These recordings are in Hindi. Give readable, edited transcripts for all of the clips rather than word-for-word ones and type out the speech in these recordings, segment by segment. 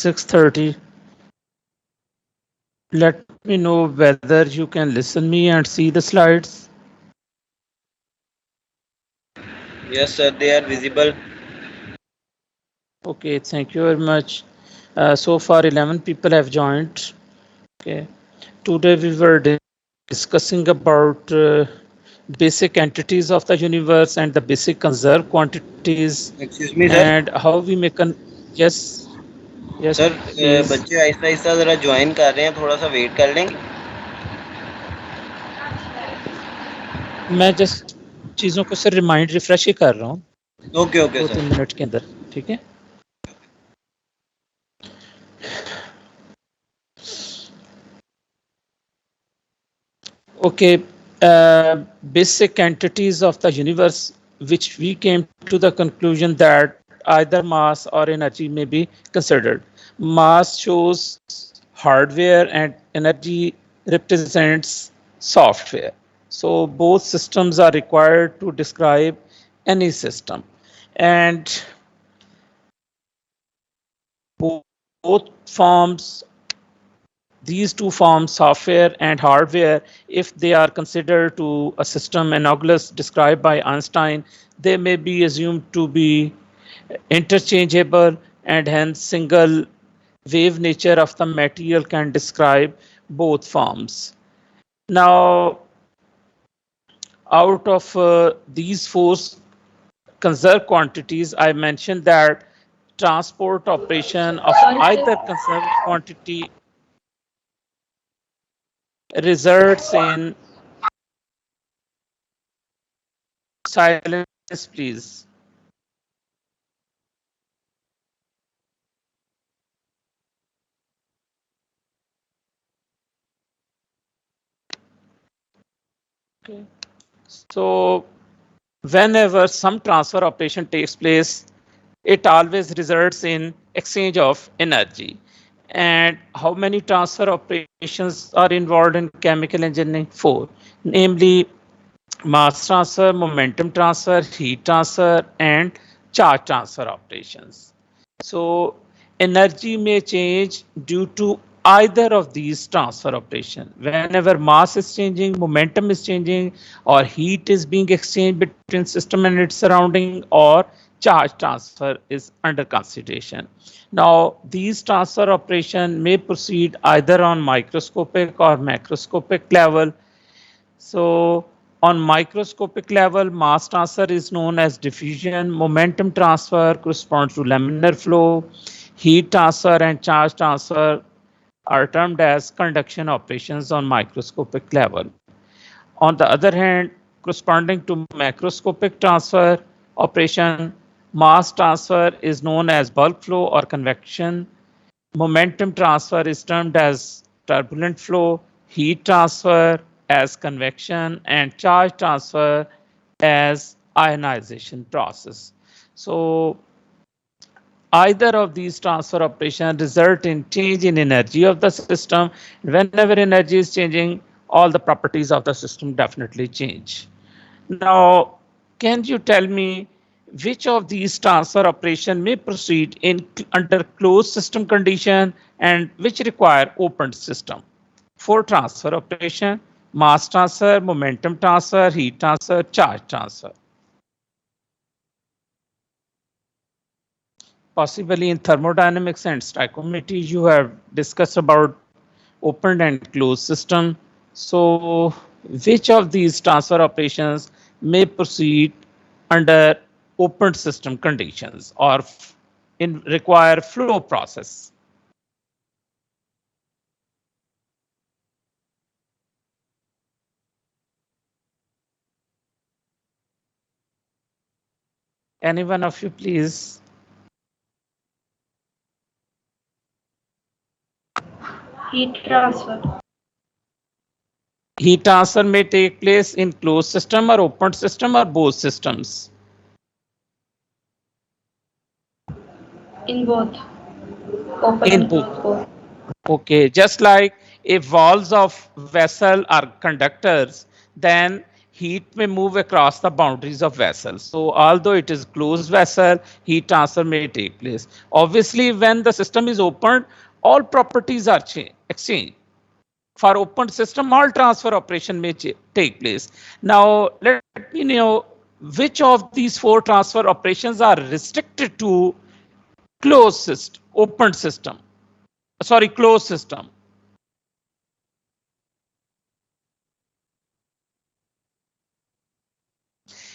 6:30. Let me know whether you can listen me and see the slides. Yes, sir, they are visible. Okay, thank you very much. So far, 11 people have joined. Okay, today we were discussing about basic entities of the universe and the basic conserved quantities excuse me and sir. how we make an yes, yes, sir please. बच्चे आहिस्ता आहिस्ता ज़रा ज्वाइन कर रहे हैं, थोड़ा सा वेट कर लेंगे. मैं जस्ट चीज़ों को सिर्फ रिमाइंड रिफ्रेश ही कर रहा हूँ ओके ओके दो तीन सर. मिनट के अंदर. ठीक है. Okay, basic entities of the universe, which we came to the conclusion that either mass or energy may be considered. Mass shows hardware and energy represents software. So both systems are required to describe any system. And both forms, these two forms, software and hardware, if they are considered to a system analogous described by Einstein, they may be assumed to be interchangeable, and hence single wave nature of the material can describe both forms. Now, out of these four conserved quantities, I mentioned that transport operation of either conserved quantity results in silence, please. Okay. So whenever some transfer operation takes place, it always results in exchange of energy. And how many transfer operations are involved in chemical engineering? Four, namely mass transfer, momentum transfer, heat transfer, and charge transfer operations. So energy may change due to either of these transfer operations. Whenever mass is changing, momentum is changing, or heat is being exchanged between system and its surrounding, or charge transfer is under consideration. Now, these transfer operation may proceed either on microscopic or macroscopic level. So on microscopic level, mass transfer is known as diffusion, momentum transfer corresponds to laminar flow, heat transfer and charge transfer are termed as conduction operations on microscopic level. On the other hand, corresponding to macroscopic transfer operation, mass transfer is known as bulk flow or convection. Momentum transfer is termed as turbulent flow, heat transfer as convection, and charge transfer as ionization process. So either of these transfer operations result in change in energy of the system. Whenever energy is changing, all the properties of the system definitely change. Now, can you tell me which of these transfer operation may proceed in under closed system condition and which require open system? For transfer operation, mass transfer, momentum transfer, heat transfer, charge transfer. Possibly in thermodynamics and stoichiometry, you have discussed about open and closed system. So which of these transfer operations may proceed under open system conditions or in require flow process? Any one of you, please. Heat transfer. Heat transfer may take place in closed system or open system or both systems. In both. Open In and both. closed both. Okay, just like if walls of vessel are conductors, then heat may move across the boundaries of vessels. So although it is closed vessel, heat transfer may take place. Obviously, when the system is opened, all properties are exchanged. For open system, all transfer operation may take place. Now, let me know which of these four transfer operations are restricted to closed system, open system. Sorry, closed system.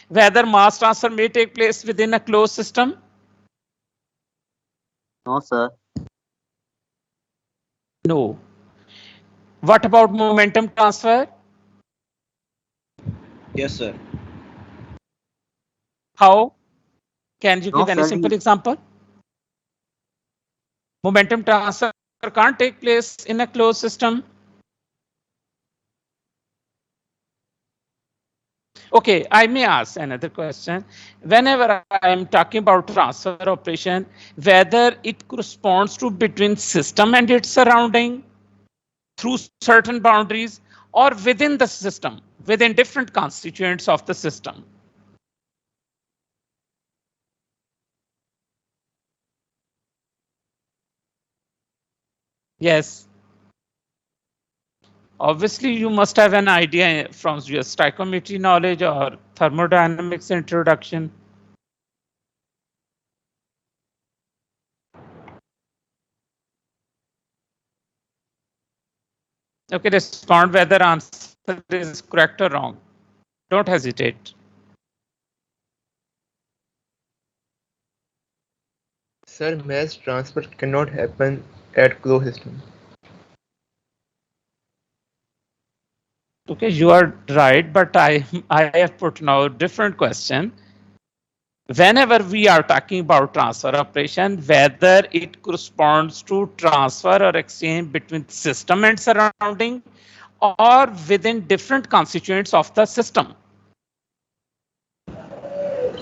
Whether mass transfer may take place within a closed system? No, sir. No. What about momentum transfer? Yes, sir. How? Can you No, give any sir. simple example? Momentum transfer can't take place in a closed system. Okay, I may ask another question. Whenever I am talking about transfer operation, whether it corresponds to between system and its surrounding through certain boundaries or within the system, within different constituents of the system. Yes. Obviously, you must have an idea from your stoichiometry knowledge or thermodynamics introduction. Okay, respond whether answer is correct or wrong. Don't hesitate. Sir, mass transfer cannot happen at closed system. Okay, you are right, but I have put now a different question. Whenever we are talking about transfer operation, whether it corresponds to transfer or exchange between system and surrounding or within different constituents of the system.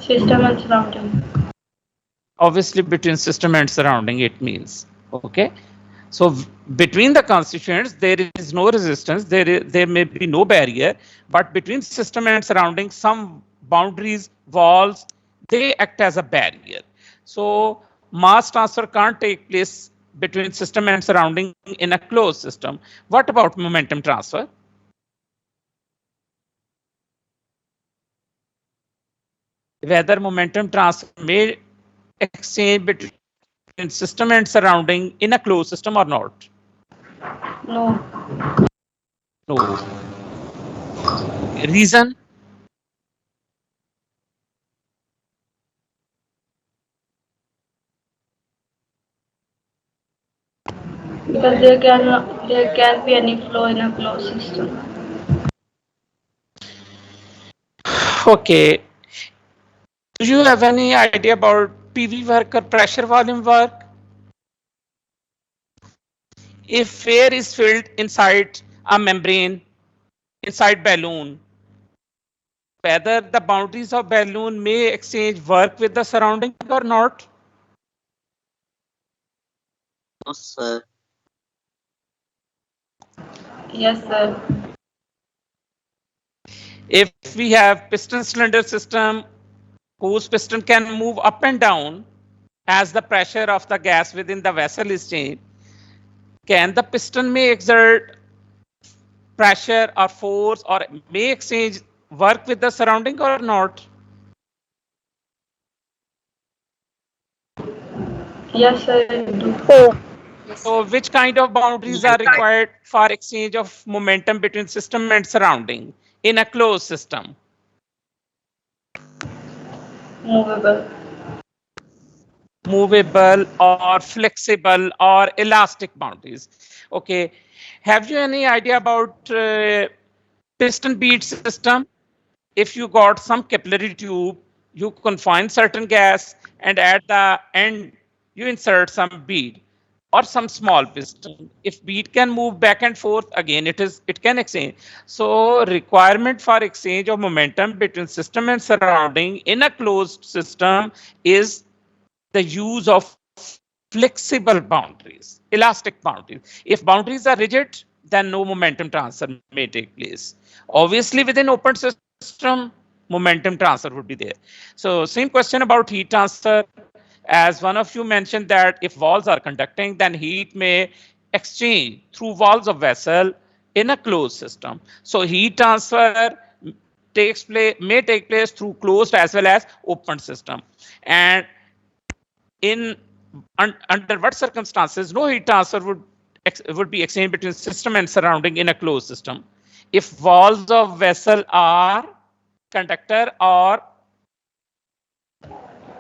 System and surrounding. Obviously, between system and surrounding, it means. Okay. So between the constituents, there is no resistance, there may be no barrier, but between system and surrounding, some boundaries, walls, they act as a barrier. So mass transfer can't take place between system and surrounding in a closed system. What about momentum transfer? Whether momentum transfer may exchange between system and surrounding in a closed system or not? No. No. Reason? Because there can be any flow in a closed system. Okay. Do you have any idea about PV work or pressure volume work? If air is filled inside a membrane, inside balloon, whether the boundaries of balloon may exchange work with the surrounding or not? No, sir. Yes, sir. If we have piston cylinder system whose piston can move up and down as the pressure of the gas within the vessel is changed, can the piston may exert pressure or force or may exchange work with the surrounding or not? Yes, sir. It do. So which kind of boundaries are required for exchange of momentum between system and surrounding in a closed system? Movable. Movable or flexible or elastic boundaries. Okay. Have you any idea about piston bead system? If you got some capillary tube, you confine certain gas and at the end you insert some bead or some small piston. If bead can move back and forth, again it can exchange. So requirement for exchange of momentum between system and surrounding in a closed system is the use of flexible boundaries, elastic boundaries. If boundaries are rigid, then no momentum transfer may take place. Obviously, within open system, system, momentum transfer would be there. So same question about heat transfer. As one of you mentioned that if walls are conducting, then heat may exchange through walls of vessel in a closed system. So heat transfer may take place through closed as well as open system. And in under what circumstances no heat transfer would be exchanged between system and surrounding in a closed system? If walls of vessel are conductor or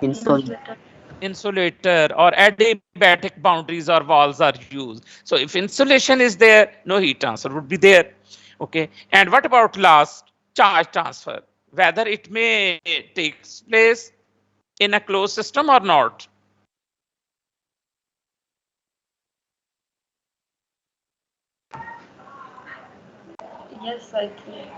Insulator. insulator or adiabatic boundaries or walls are used. So if insulation is there, no heat transfer would be there. Okay. And what about last, charge transfer? Whether it may take place in a closed system or not. Yes, I think.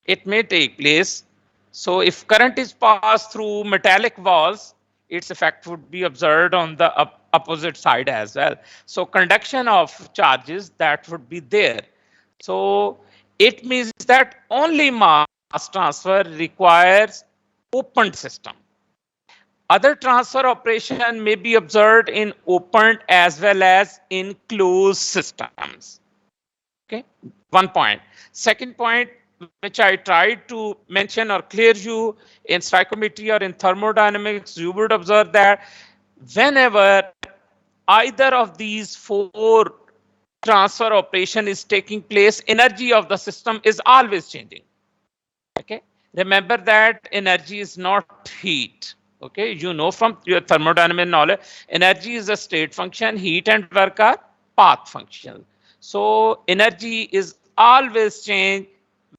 It may take place. So if current is passed through metallic walls, its effect would be observed on the opposite side as well. So conduction of charges, that would be there. So it means that only mass transfer requires open system. Other transfer operation may be observed in open as well as in closed systems. Okay, one point. Second point, which I tried to mention or clear you in stoichiometry or in thermodynamics, you would observe that whenever either of these four transfer operation is taking place, energy of the system is always changing. Okay, remember that energy is not heat. Okay, you know from your thermodynamic knowledge, energy is a state function, heat and work are path function. So energy is always change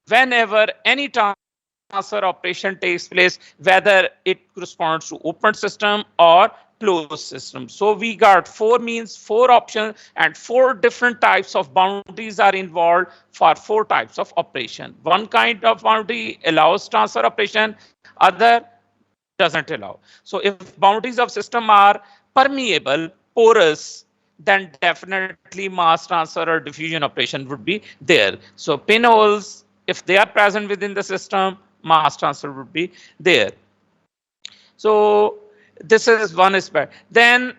whenever any transfer operation takes place, whether it corresponds to open system or closed system. So we got four means, four options, and four different types of boundaries are involved for four types of operation. One kind of boundary allows transfer operation, other doesn't allow. So if boundaries of system are permeable, porous, then definitely mass transfer or diffusion operation would be there. So pinholes, if they are present within the system, mass transfer would be there. So this is one aspect. Then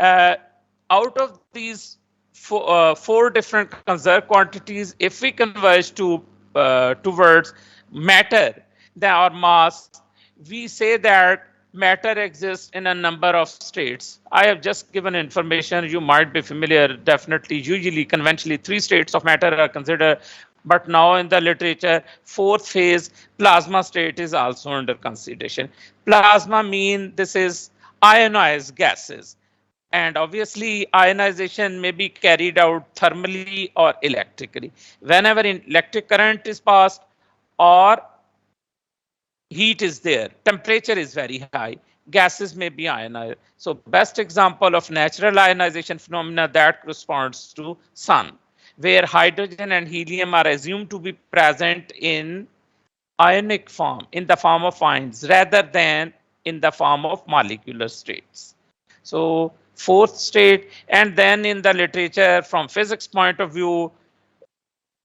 out of these four different conserved quantities, if we converge to towards matter, or mass, we say that matter exists in a number of states. I have just given information, you might be familiar, definitely, usually, conventionally, 3 states of matter are considered, but now in the literature, 4th phase, plasma state is also under consideration. Plasma mean this is ionized gases. And obviously, ionization may be carried out thermally or electrically. Whenever electric current is passed or heat is there, temperature is very high, gases may be ionized. So best example of natural ionization phenomena that corresponds to sun, where hydrogen and helium are assumed to be present in ionic form, in the form of ions, rather than in the form of molecular states. So 4th state, and then in the literature from physics point of view,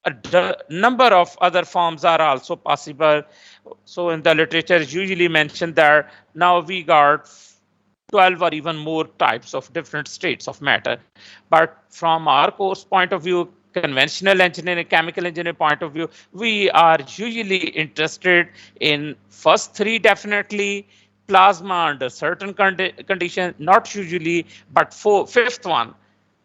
a number of other forms are also possible. So in the literature usually mentioned that now we got 12 or even more types of different states of matter. But from our course point of view, conventional engineering, chemical engineering point of view, we are usually interested in first 3 definitely, plasma under certain conditions, not usually, but 5th one,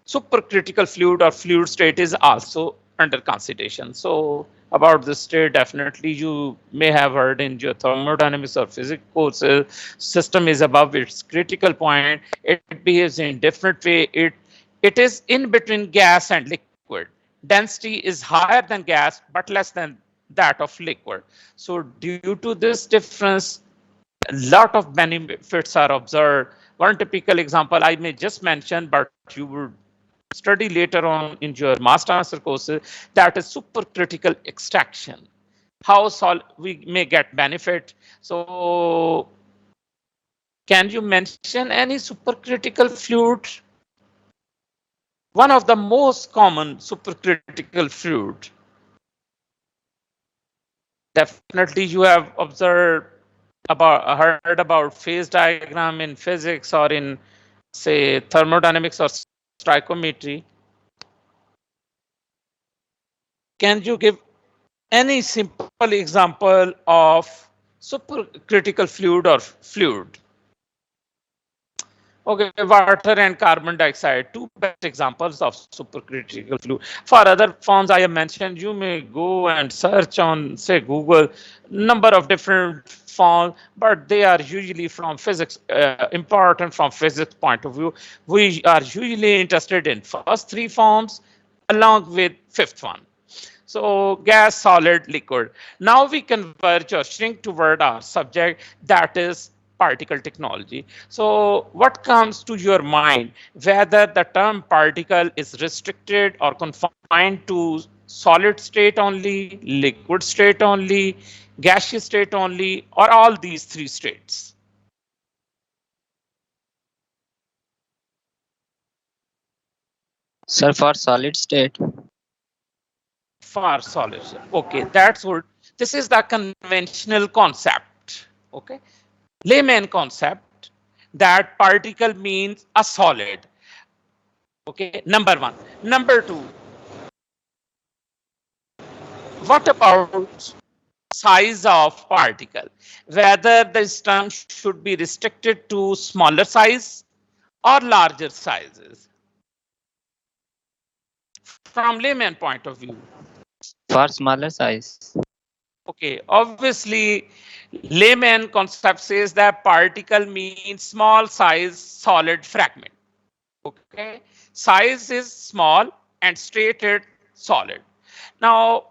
supercritical fluid or fluid state is also under consideration. So about this state, definitely you may have heard in your thermodynamics or physics courses, system is above its critical point, it behaves in different way, it is in between gas and liquid. Density is higher than gas, but less than that of liquid. So due to this difference, a lot of benefits are observed. One typical example I may just mention, but you would study later on in your mass transfer courses, that is supercritical extraction. How we may get benefit. So can you mention any supercritical fluid? One of the most common supercritical fluid. Definitely you have observed about heard about phase diagram in physics or in say thermodynamics or stoichiometry. Can you give any simple example of supercritical fluid or fluid? Okay, water and carbon dioxide, two best examples of supercritical fluid. For other forms I have mentioned, you may go and search on, say, Google, number of different forms, but they are usually from physics, important from physics point of view. We are usually interested in first three forms along with fifth one. So gas, solid, liquid. Now we converge or shrink toward our subject, that is particle technology. So what comes to your mind, whether the term particle is restricted or confined to solid state only, liquid state only, gaseous state only, or all these three states? Sir, for solid state. For solid. Okay, that's good. This is the conventional concept. Okay, layman concept that particle means a solid. Okay, number one. Number two, what about size of particle? Whether this term should be restricted to smaller size or larger sizes? From layman point of view. For smaller size. Okay, obviously, layman concept says that particle means small size solid fragment. Okay, size is small and stated solid. Now,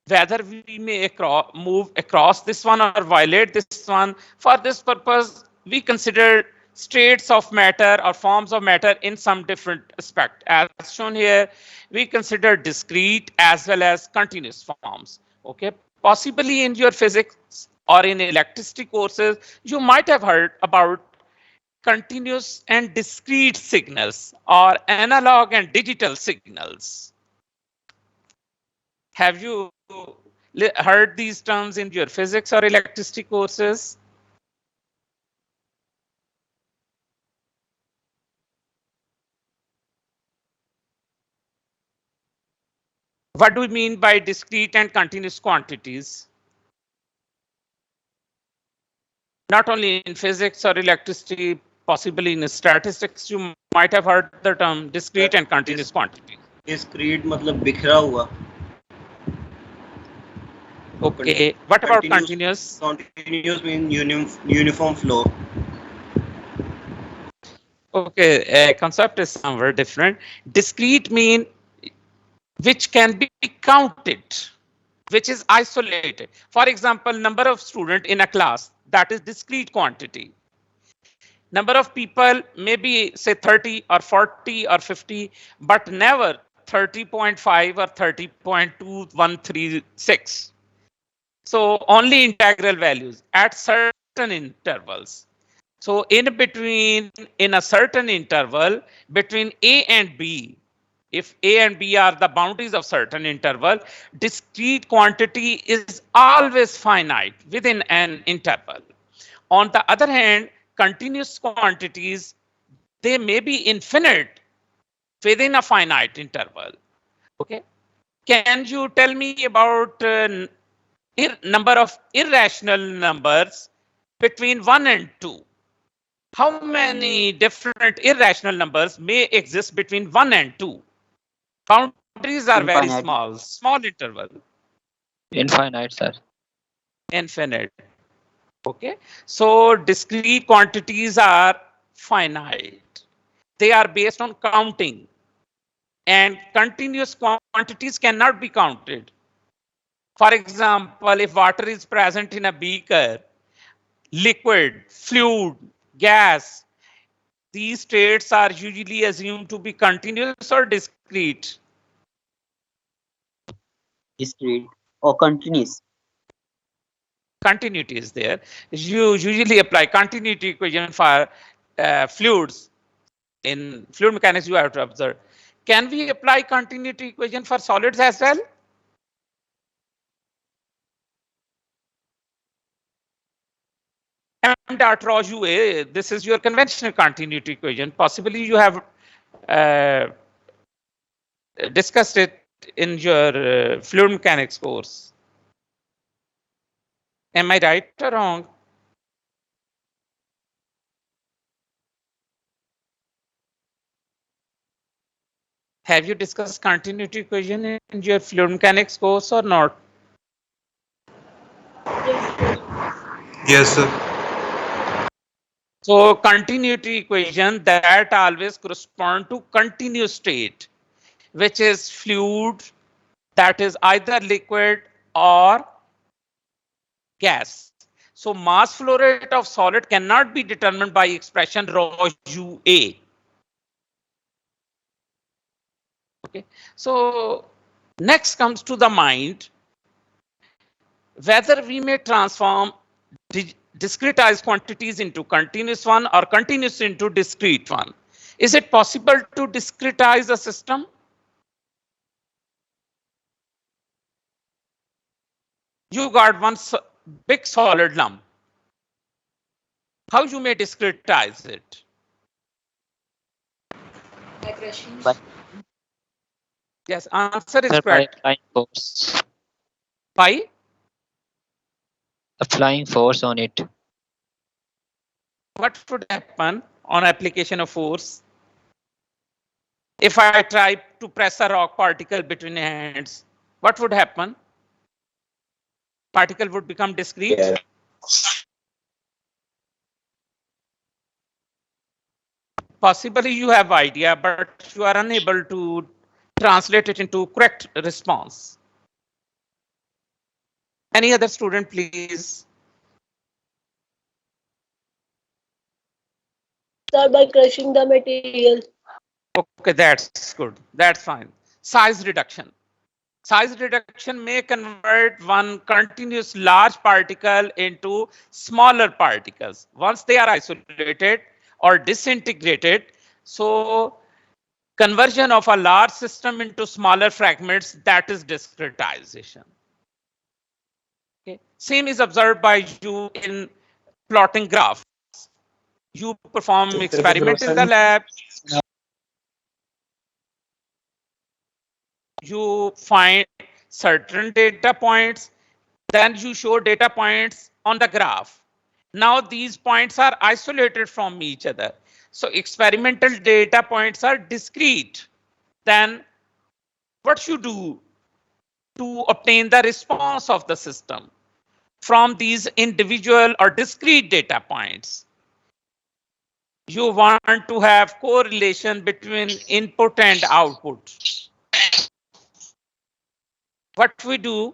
whether we may move across this one or violate this one, for this purpose, we consider states of matter or forms of matter in some different aspect. As shown here, we consider discrete as well as continuous forms. Okay, possibly in your physics or in electricity courses, you might have heard about continuous and discrete signals or analog and digital signals. Have you heard these terms in your physics or electricity courses? What do we mean by discrete and continuous quantities? Not only in physics or electricity, possibly in statistics, you might have heard the term discrete and continuous quantity. Discrete मतलब बिखरा हुआ. Okay, what about continuous? Continuous means uniform flow. Okay, concept is somewhere different. Discrete mean which can be counted, which is isolated. For example, number of students in a class, that is discrete quantity. Number of people maybe say 30 or 40 or 50, but never 30.5 or 30.2136. So only integral values at certain intervals. So in between, in a certain interval between A and B, if A and B are the boundaries of certain interval, discrete quantity is always finite within an interval. On the other hand, continuous quantities, they may be infinite within a finite interval. Okay. Can you tell me about number of irrational numbers between 1 and 2? How many different irrational numbers may exist between 1 and 2? Boundaries are very Infinite. small interval. Infinite, sir. Infinite. Okay, so discrete quantities are finite. They are based on counting, and continuous quantities cannot be counted. For example, if water is present in a beaker, liquid, fluid, gas, these states are usually assumed to be continuous or discrete. Discrete or continuous. Continuity is there. You usually apply continuity equation for fluids. In fluid mechanics, you have to observe. Can we apply continuity equation for solids as well? m dot rho ua, this is your conventional continuity equation. Possibly you have discussed it in your fluid mechanics course. Am I right or wrong? Have you discussed continuity equation in your fluid mechanics course or not? Yes, sir. So continuity equation that always correspond to continuous state, which is fluid that is either liquid or gas. So mass flow rate of solid cannot be determined by expression rho UA. Okay. So next comes to the mind whether we may transform discretized quantities into continuous one or continuous into discrete one. Is it possible to discretize a system? You got one big solid lump. How you may discretize it? Yes, answer is Sir, by correct. applying force. By Applying force on it. what would happen on application of force? If I try to press a rock particle between hands, what would happen? Particle would become discrete. Yeah. Possibly you have idea, but you are unable to translate it into correct response. Any other student, please? Sir, by crushing the material. Okay, that's good. That's fine. Size reduction. Size reduction may convert one continuous large particle into smaller particles once they are isolated or disintegrated. So conversion of a large system into smaller fragments, that is discretization. Okay. Same is observed by you in plotting graphs. You perform experiment in the lab. You find certain data points, then you show data points on the graph. Now these points are isolated from each other. So experimental data points are discrete. Then what you do to obtain the response of the system from these individual or discrete data points? You want to have correlation between input and output. What we do?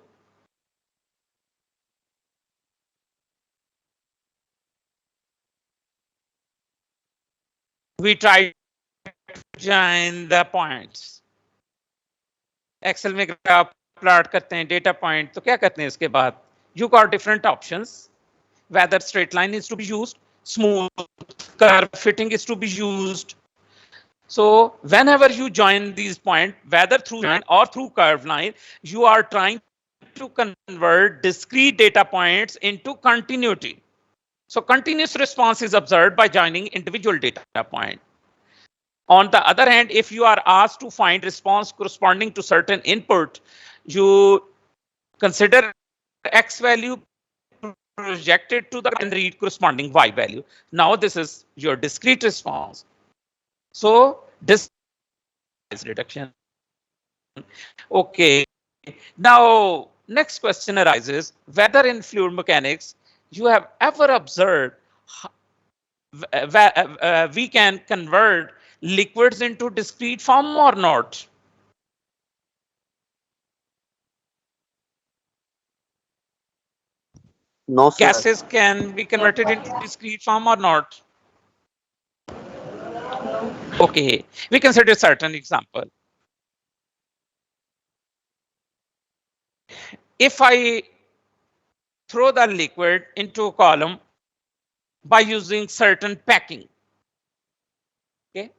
We try to join the points. Excel में ग्राफ प्लॉट करते हैं डेटा पॉइंट तो क्या करते हैं इसके बाद you got different options whether straight line is to be used, smooth curve fitting is to be used. So whenever you join these points, whether through line or through curved line, you are trying to convert discrete data points into continuity. So continuous response is observed by joining individual data point. On the other hand, if you are asked to find response corresponding to certain input, you consider X value projected to the and read corresponding Y value. Now this is your discrete response. So this is reduction. Okay. Now next question arises whether in fluid mechanics you have ever observed we can convert liquids into discrete form or not? No, sir. Gases can be converted into discrete form or not? Okay, we consider a certain example. If I throw the liquid into a column by using certain packing, okay,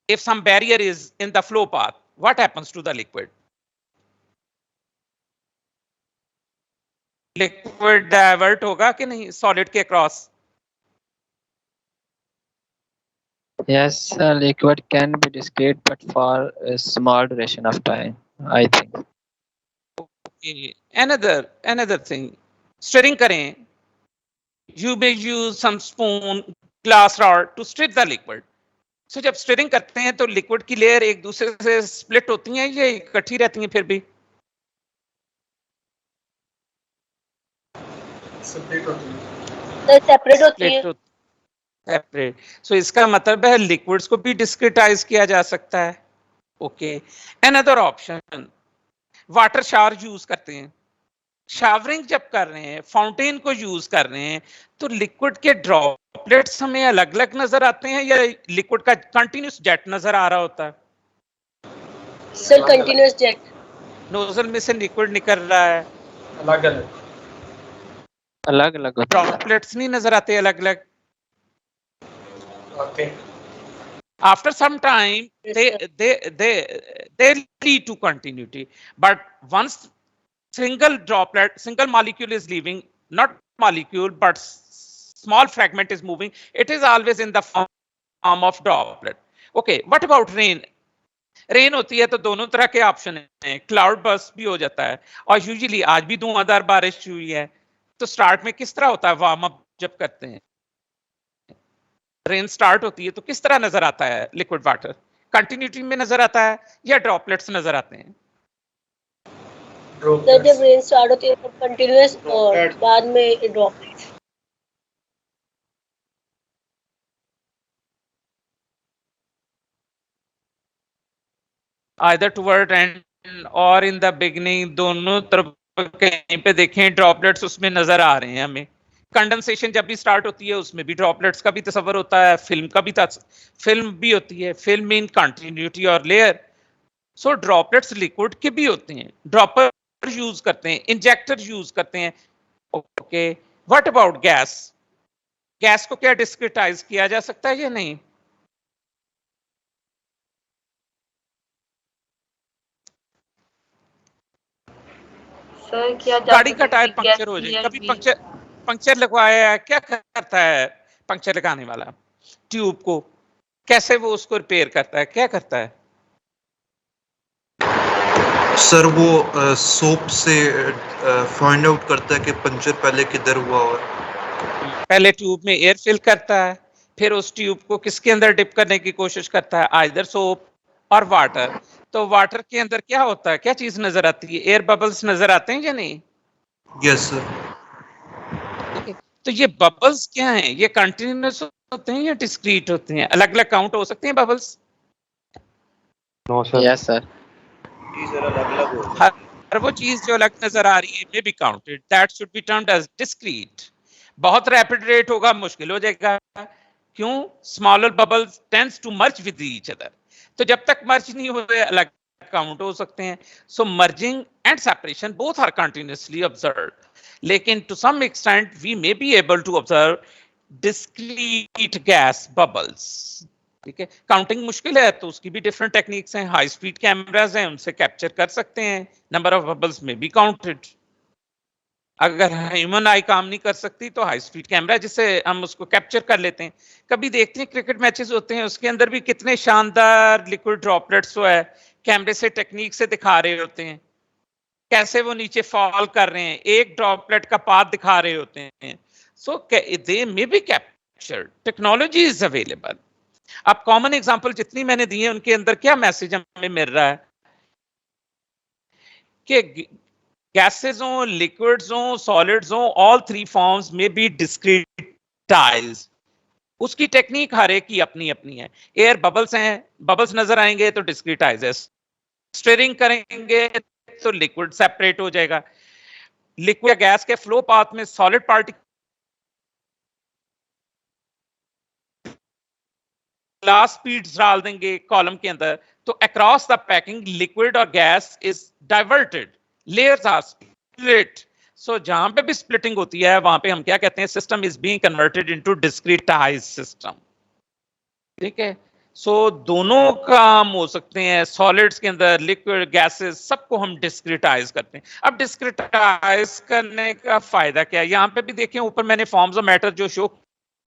if some barrier is in the flow path, what happens to the liquid? Liquid divert होगा कि नहीं solid के across? Yes, liquid can be discrete, but for a small duration of time, I think. Another thing, stirring करें, you may use some spoon, glass rod to stir the liquid. So जब स्टिरिंग करते हैं तो लिक्विड की लेयर एक दूसरे से स्प्लिट होती हैं या इकट्ठी रहती हैं फिर भी? सेपरेट होती है। सेपरेट। सो इसका मतलब है लिक्विड्स को भी डिस्क्रिटाइज किया जा सकता है। Okay, another option, water shower use करते हैं। शावरिंग जब कर रहे हैं, फाउंटेन को यूज कर रहे हैं, तो लिक्विड के ड्रॉपलेट्स हमें अलग अलग नजर आते हैं या लिक्विड का कंटिन्यूस जेट नजर आ रहा होता है? Sir continuous jet. नोजल में से लिक्विड निकल रहा है, अलग अलग ड्रॉपलेट्स नहीं नजर आते अलग अलग? आते After some time, they lead to continuity. But once single droplet, single molecule is leaving, not molecule, but small fragment is moving, it is always in the form of droplet. Okay, what about rain? Rain होती है तो दोनों तरह के ऑप्शन हैं, क्लाउड बर्स्ट भी हो जाता है और यूजुअली आज भी धुआंधार बारिश हुई है। तो स्टार्ट में किस तरह होता है वार्म अप जब करते हैं? रेन स्टार्ट होती है तो किस तरह नजर आता है लिक्विड वाटर? कंटिन्यूटी में नजर आता है या ड्रॉपलेट्स नजर आते हैं? सर जब रेन स्टार्ट होती है तो कंटिन्यूअस और बाद में droplets. Either toward end or in the beginning, दोनों तरफ कहीं पे देखें ड्रॉपलेट्स उसमें नजर आ रहे हैं हमें। कंडेंसेशन जब भी स्टार्ट होती है उसमें भी ड्रॉपलेट्स का भी तस्वर होता है, फिल्म का भी फिल्म भी होती है, फिल्म इन कंटिन्यूटी और लेयर। सो ड्रॉपलेट्स लिक्विड के भी होते हैं, ड्रॉपर यूज करते हैं, इंजेक्टर यूज करते हैं। Okay, what about gas? Gas को क्या डिस्क्रिटाइज किया जा सकता है या नहीं? सर क्या गाड़ी का टायर पंक्चर हो जाए, कभी पंक्चर लगवाया है, क्या करता है पंक्चर लगाने वाला? ट्यूब को कैसे वो उसको रिपेयर करता है, क्या करता है? सर वो सोप से फाइंड आउट करता है कि पंचर पहले किधर हुआ और पहले ट्यूब में एयर फिल करता है, फिर उस ट्यूब को किसके अंदर डिप करने की कोशिश करता है, आइदर सोप और वाटर। तो वाटर के अंदर क्या होता है, क्या चीज नजर आती है? एयर बबल्स नजर आते हैं या नहीं? Yes sir. तो ये बबल्स क्या हैं? ये कंटिन्यूअस होते हैं या डिस्क्रीट होते हैं? अलग अलग काउंट हो सकते हैं bubbles? No sir. Yes, sir. हर वो चीज जो अलग नजर आ रही है may be counted, that should be termed as discrete. बहुत रैपिड रेट होगा मुश्किल हो जाएगा। क्यों? Smaller bubbles tends to merge with each other. तो जब तक मर्ज नहीं हुए अलग काउंट हो सकते हैं। So merging and separation both are continuously observed, लेकिन to some extent we may be able to observe discrete gas bubbles. ठीक है, काउंटिंग मुश्किल है तो उसकी भी डिफरेंट टेक्निक्स हैं, हाई स्पीड कैमरास हैं उनसे कैप्चर कर सकते हैं, नंबर ऑफ बबल्स में बी काउंटेड। अगर ह्यूमन आई काम नहीं कर सकती तो हाई स्पीड कैमरा जिससे हम उसको कैप्चर कर लेते हैं। कभी देखते हैं क्रिकेट मैचेस होते हैं उसके अंदर भी कितने शानदार लिक्विड ड्रॉपलेट्स जो है कैमरे से टेक्निक से दिखा रहे होते हैं, कैसे वो नीचे फॉल कर रहे हैं, एक ड्रॉपलेट का पाथ दिखा रहे होते हैं। So they may be captured, technology is available. अब कॉमन एग्जांपल जितनी मैंने दी है उनके अंदर क्या मैसेज हमें मिल रहा है कि गैसेस हो, लिक्विड्स हो, सॉलिड्स हो, ऑल थ्री फॉर्म्स में बी डिस्क्रीटाइज्ड। उसकी टेक्निक हर एक की अपनी अपनी है। एयर बबल्स हैं, बबल्स नजर आएंगे तो डिस्क्रीटाइज है, स्टिरिंग करेंगे तो लिक्विड सेपरेट हो जाएगा। लिक्विड गैस के फ्लो पाथ में सॉलिड पार्टिकल ग्लास स्पीड्स डाल देंगे कॉलम के अंदर तो अक्रॉस द पैकिंग लिक्विड और gas is diverted, layers are split. So जहां पे भी स्प्लिटिंग होती है वहां पे हम क्या कहते हैं, system is being converted into discretized system. ठीक है, सो दोनों काम हो सकते हैं, सॉलिड्स के अंदर लिक्विड गैसेस सबको हम डिस्क्रीटाइज करते हैं। अब डिस्क्रीटाइज करने का फायदा क्या है? यहाँ पे भी देखें ऊपर मैंने फॉर्म्स ऑफ मैटर जो शो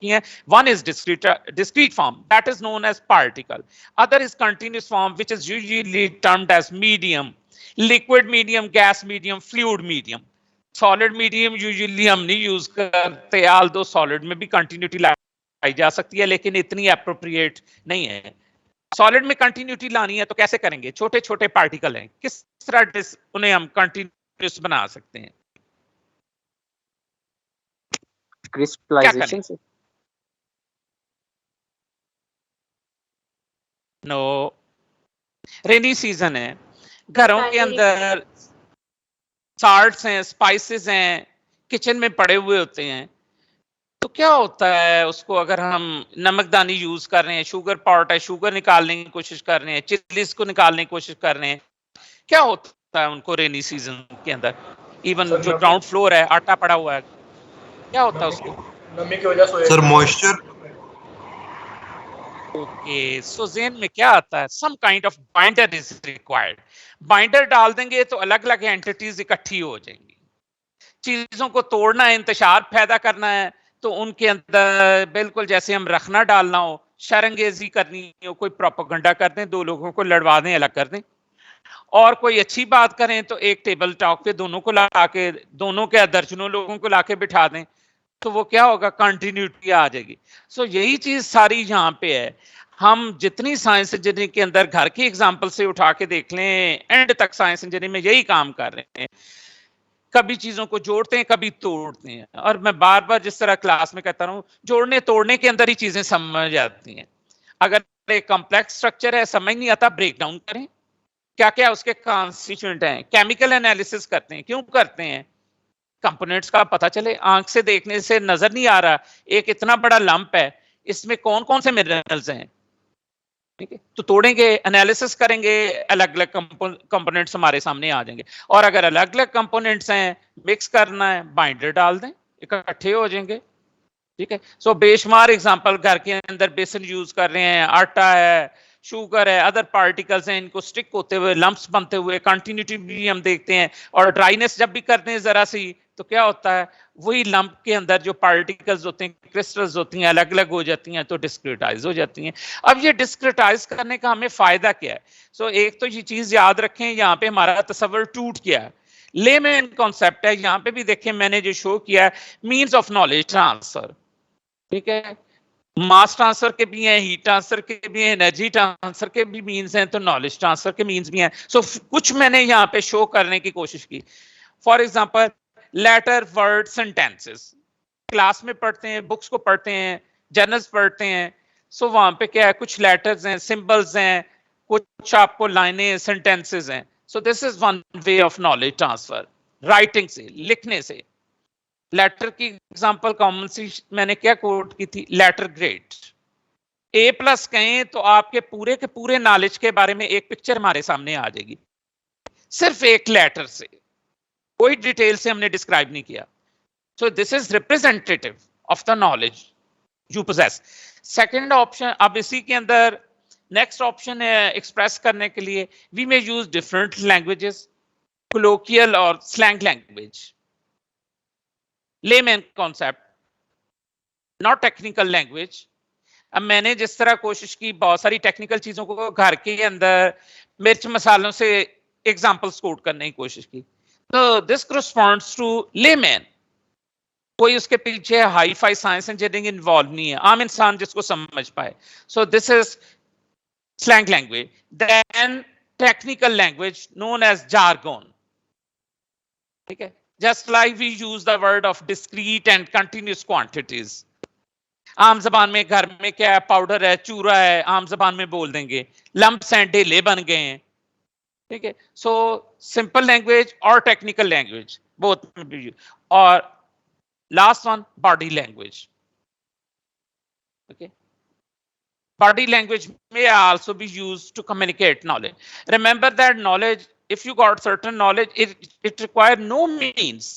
की हैं. One is discrete form, that is known as particle. Other is continuous form, which is usually termed as medium, liquid medium, gas medium, fluid medium. Solid medium usually हम नहीं यूज करते, although solid में भी continuity लाई जा सकती है, लेकिन इतनी appropriate नहीं है. सॉलिड में कंटिन्यूटी लानी है तो कैसे करेंगे? छोटे छोटे पार्टिकल हैं, किस तरह उन्हें हम कंटिन्यूस बना सकते हैं? क्रिस्टलाइजेशन से. नो, रेनी सीजन है, घरों के अंदर साल्ट्स हैं, स्पाइसेस हैं, किचन में पड़े हुए होते हैं, तो क्या होता है उसको अगर हम नमकदानी यूज कर रहे हैं, शुगर पॉट है, शुगर निकालने की कोशिश कर रहे हैं, चिलीज को निकालने की कोशिश कर रहे हैं, क्या होता है उनको रेनी सीजन के अंदर? इवन जो ग्राउंड फ्लोर है, आटा पड़ा हुआ है, क्या होता है उसको? नमी की वजह से सर मॉइस्चर. ओके, सो ज़हन में क्या आता है? Some kind of binder is required. Binder डाल देंगे तो अलग अलग एंटिटीज इकट्ठी हो जाएंगी. चीजों को तोड़ना है, इंतशार पैदा करना है, तो उनके अंदर बिल्कुल जैसे हम रखना डालना हो, शरंगेजी करनी हो, कोई प्रोपेगेंडा कर दें, दो लोगों को लड़वा दें, अलग कर दें, और कोई अच्छी बात करें तो एक टेबल टॉक पे दोनों को ला के, दोनों के दर्जनों लोगों को लाके बिठा दें, तो वो क्या होगा? कंटिन्यूटी आ जाएगी. सो यही चीज सारी यहाँ पे है. हम जितनी साइंस इंजीनियरिंग के अंदर घर की एग्जाम्पल से उठा के देख लें, एंड तक साइंस इंजीनियरिंग में यही काम कर रहे हैं. कभी चीजों को जोड़ते हैं, कभी तोड़ते हैं, और मैं बार बार जिस तरह क्लास में कहता हूँ, जोड़ने तोड़ने के अंदर ही चीजें समझ आती हैं. अगर एक कॉम्प्लेक्स स्ट्रक्चर है, समझ नहीं आता, ब्रेक डाउन करें, क्या क्या उसके कॉन्स्टिट्यूएंट हैं, केमिकल एनालिसिस करते हैं. क्यों करते हैं? कंपोनेंट्स का पता चले. आंख से देखने से नजर नहीं आ रहा, एक इतना बड़ा लंप है, इसमें कौन कौन से मिनरल्स हैं, ठीक है, तो तोड़ेंगे, एनालिसिस करेंगे, अलग अलग कंपोनेंट्स हमारे सामने आ जाएंगे. और अगर अलग अलग कंपोनेंट्स हैं, मिक्स करना है, बाइंडर डाल दें, इकट्ठे हो जाएंगे. ठीक है. सो बेशुमार एग्जांपल घर के अंदर बेसन यूज कर रहे हैं, आटा है, शुगर है, अदर पार्टिकल्स हैं, इनको स्टिक होते हुए, लंप्स बनते हुए, कंटिन्यूटी भी हम देखते हैं. और ड्राइनेस जब भी करते हैं जरा सी, तो क्या होता है? वही लंप के अंदर जो पार्टिकल्स होते हैं, क्रिस्टल्स होती हैं, अलग अलग हो जाती हैं, तो डिस्क्रिटाइज हो जाती हैं. अब ये डिस्क्रिटाइज करने का हमें फायदा क्या है? सो एक तो ये चीज याद रखें, यहाँ पे हमारा तस्वर टूट गया है. लेमैन कॉन्सेप्ट है, यहाँ पे भी देखें मैंने जो शो किया है, मीन्स ऑफ नॉलेज ट्रांसफर. ठीक है, मास ट्रांसफर के भी हैं, हीट ट्रांसफर के भी हैं, एनर्जी ट्रांसफर के भी मीन्स हैं, तो नॉलेज ट्रांसफर के मीन्स भी हैं. सो कुछ मैंने यहाँ पे शो करने की कोशिश की. For example, letter, word, sentences class में पढ़ते हैं, बुक्स को पढ़ते हैं, जर्नल्स पढ़ते हैं. सो वहां पे क्या है? कुछ लेटर्स हैं, सिंबल्स हैं, कुछ आपको लाइनें, सेंटेंसेस हैं. सो this is one way of knowledge transfer, writing से, लिखने से. लेटर की एग्जांपल कॉमन सी मैंने क्या कोट की थी? Letter grade. A+ कहें तो आपके के पूरे नॉलेज के बारे में एक पिक्चर हमारे सामने आ जाएगी, सिर्फ एक लेटर से. कोई डिटेल से हमने डिस्क्राइब नहीं किया. सो this is representative of the knowledge you possess. Second option, अब इसी के अंदर नेक्स्ट ऑप्शन है एक्सप्रेस करने के लिए, we may use different languages, colloquial और slang language. Layman concept, not technical language. अब मैंने जिस तरह कोशिश की, बहुत सारी टेक्निकल चीजों को घर के अंदर मिर्च मसालों से एग्जांपल्स कोट करने की कोशिश की, तो दिस करस्पॉन्ड्स टू लेमैन. कोई उसके पीछे hi-fi science engineering involve नहीं है, आम इंसान जिसको समझ पाए. So this is slang language. Then technical language known as jargon. ठीक है, just like we use the word of discrete and continuous quantities. आम जबान में घर में क्या है? पाउडर है, चूरा है, आम जबान में बोल देंगे. लंप्स हैं, ढेले बन गए हैं. ठीक है. सो सिंपल लैंग्वेज और टेक्निकल लैंग्वेज बोथ. और last one, body language. Okay, body language may also be used to communicate knowledge. Remember that knowledge, if you got certain knowledge, it require no means.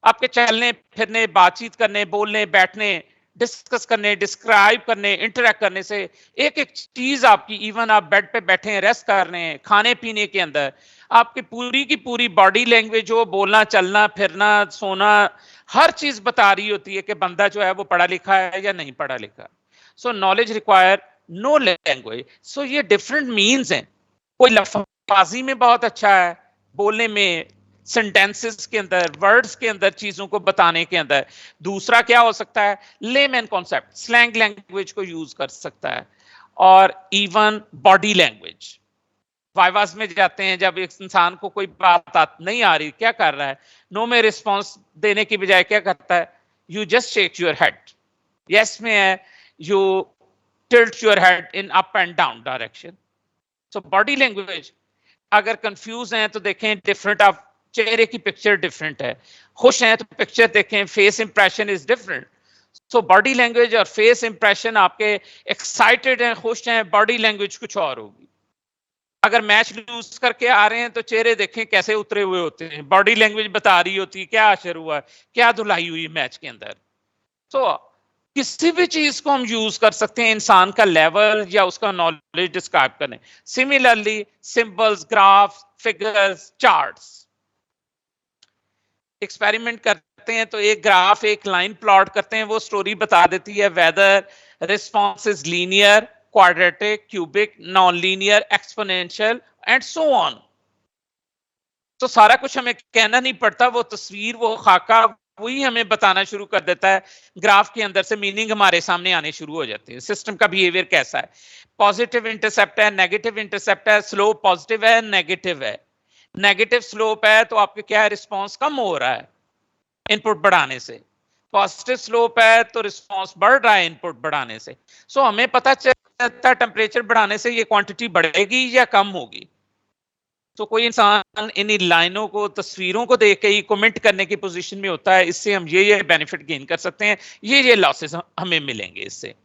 आपके चलने फिरने, बातचीत करने, बोलने, बैठने, डिस्कस करने, डिस्क्राइब करने, इंटरेक्ट करने से एक एक चीज आपकी, इवन आप बेड पे बैठे हैं, रेस्ट कर रहे हैं, खाने पीने के अंदर आपकी पूरी की पूरी बॉडी लैंग्वेज हो, बोलना, चलना, फिरना, सोना, हर चीज बता रही होती है कि बंदा जो है वो पढ़ा लिखा है या नहीं पढ़ा लिखा। So knowledge require no language. So ये डिफरेंट मीन्स हैं। कोई लफाजी में बहुत अच्छा है, बोलने में, सेंटेंसेस के अंदर, वर्ड्स के अंदर, चीजों को बताने के अंदर। दूसरा क्या हो सकता है, लेमैन कॉन्सेप्ट, स्लैंग लैंग्वेज को यूज कर सकता है। और इवन बॉडी लैंग्वेज, वाइवास में जाते हैं, जब एक इंसान को कोई बात नहीं आ रही, क्या कर रहा है, नो में रिस्पॉन्स देने की बजाय क्या करता है, you just shake your head. Yes में है, you tilt your head in up and down direction. So body language, अगर कंफ्यूज हैं तो देखें डिफरेंट, आप चेहरे की पिक्चर डिफरेंट है, खुश हैं तो पिक्चर देखें, face impression is different. So body language और फेस इंप्रेशन, आपके एक्साइटेड हैं, खुश हैं, बॉडी लैंग्वेज कुछ और होगी। अगर मैच लूज करके आ रहे हैं तो चेहरे देखें कैसे उतरे हुए होते हैं, बॉडी लैंग्वेज बता रही होती है क्या असर हुआ, क्या धुलाई हुई मैच के अंदर। तो किसी भी चीज को हम यूज कर सकते हैं इंसान का लेवल या उसका नॉलेज डिस्क्राइब करने। Similarly symbols, graphs, figures, charts. Experiment करते हैं तो एक ग्राफ, एक लाइन प्लॉट करते हैं, वो स्टोरी बता देती है whether response is linear, quadratic, cubic, non linear, exponential and so on. तो सारा कुछ हमें कहना नहीं पड़ता, वो तस्वीर, वो खाका वही हमें बताना शुरू कर देता है। ग्राफ के अंदर से मीनिंग हमारे सामने आने शुरू हो जाते हैं, सिस्टम का बिहेवियर कैसा है। पॉजिटिव इंटरसेप्ट है, नेगेटिव इंटरसेप्ट है, स्लोप पॉजिटिव है, नेगेटिव है। नेगेटिव स्लोप है तो आपके क्या है, रिस्पॉन्स कम हो रहा है इनपुट बढ़ाने से। पॉजिटिव स्लोप है तो रिस्पॉन्स बढ़ रहा है इनपुट बढ़ाने से। सो हमें पता चलता है टेम्परेचर बढ़ाने से ये क्वांटिटी बढ़ेगी या कम होगी। तो कोई इंसान इन लाइनों को, तस्वीरों को देख के ही कमेंट करने की पोजीशन में होता है, इससे हम ये बेनिफिट गेन कर सकते हैं, ये लॉसेस हमें मिलेंगे इससे।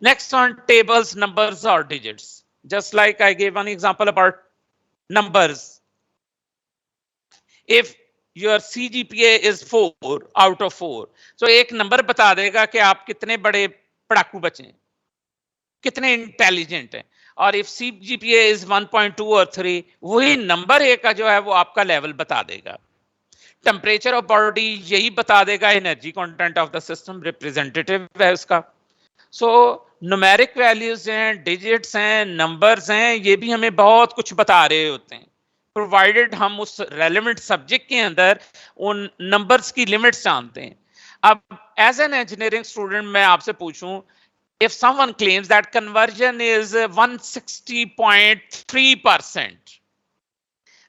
नेक्स्ट ऑन टेबल्स, नंबर्स और digits. Just like I give one example about numbers. If your CGPA is 4 out of 4, so एक नंबर बता देगा कि आप कितने बड़े पढ़ाकू बच्चे हैं, कितने इंटेलिजेंट हैं। और इफ CGPA is 1.2 और 3, वही नंबर एक का जो है वो आपका लेवल बता देगा। टेम्परेचर ऑफ बॉडी यही बता देगा, energy content of the system representative है उसका। सो न्यूमेरिक वैल्यूज हैं, डिजिट्स हैं, नंबर्स हैं, ये भी हमें बहुत कुछ बता रहे होते हैं, प्रोवाइडेड हम उस रेलेवेंट सब्जेक्ट के अंदर उन नंबर्स की लिमिट्स जानते हैं। अब एज एन इंजीनियरिंग स्टूडेंट मैं आपसे पूछूं, if someone claims that conversion is 160.3%,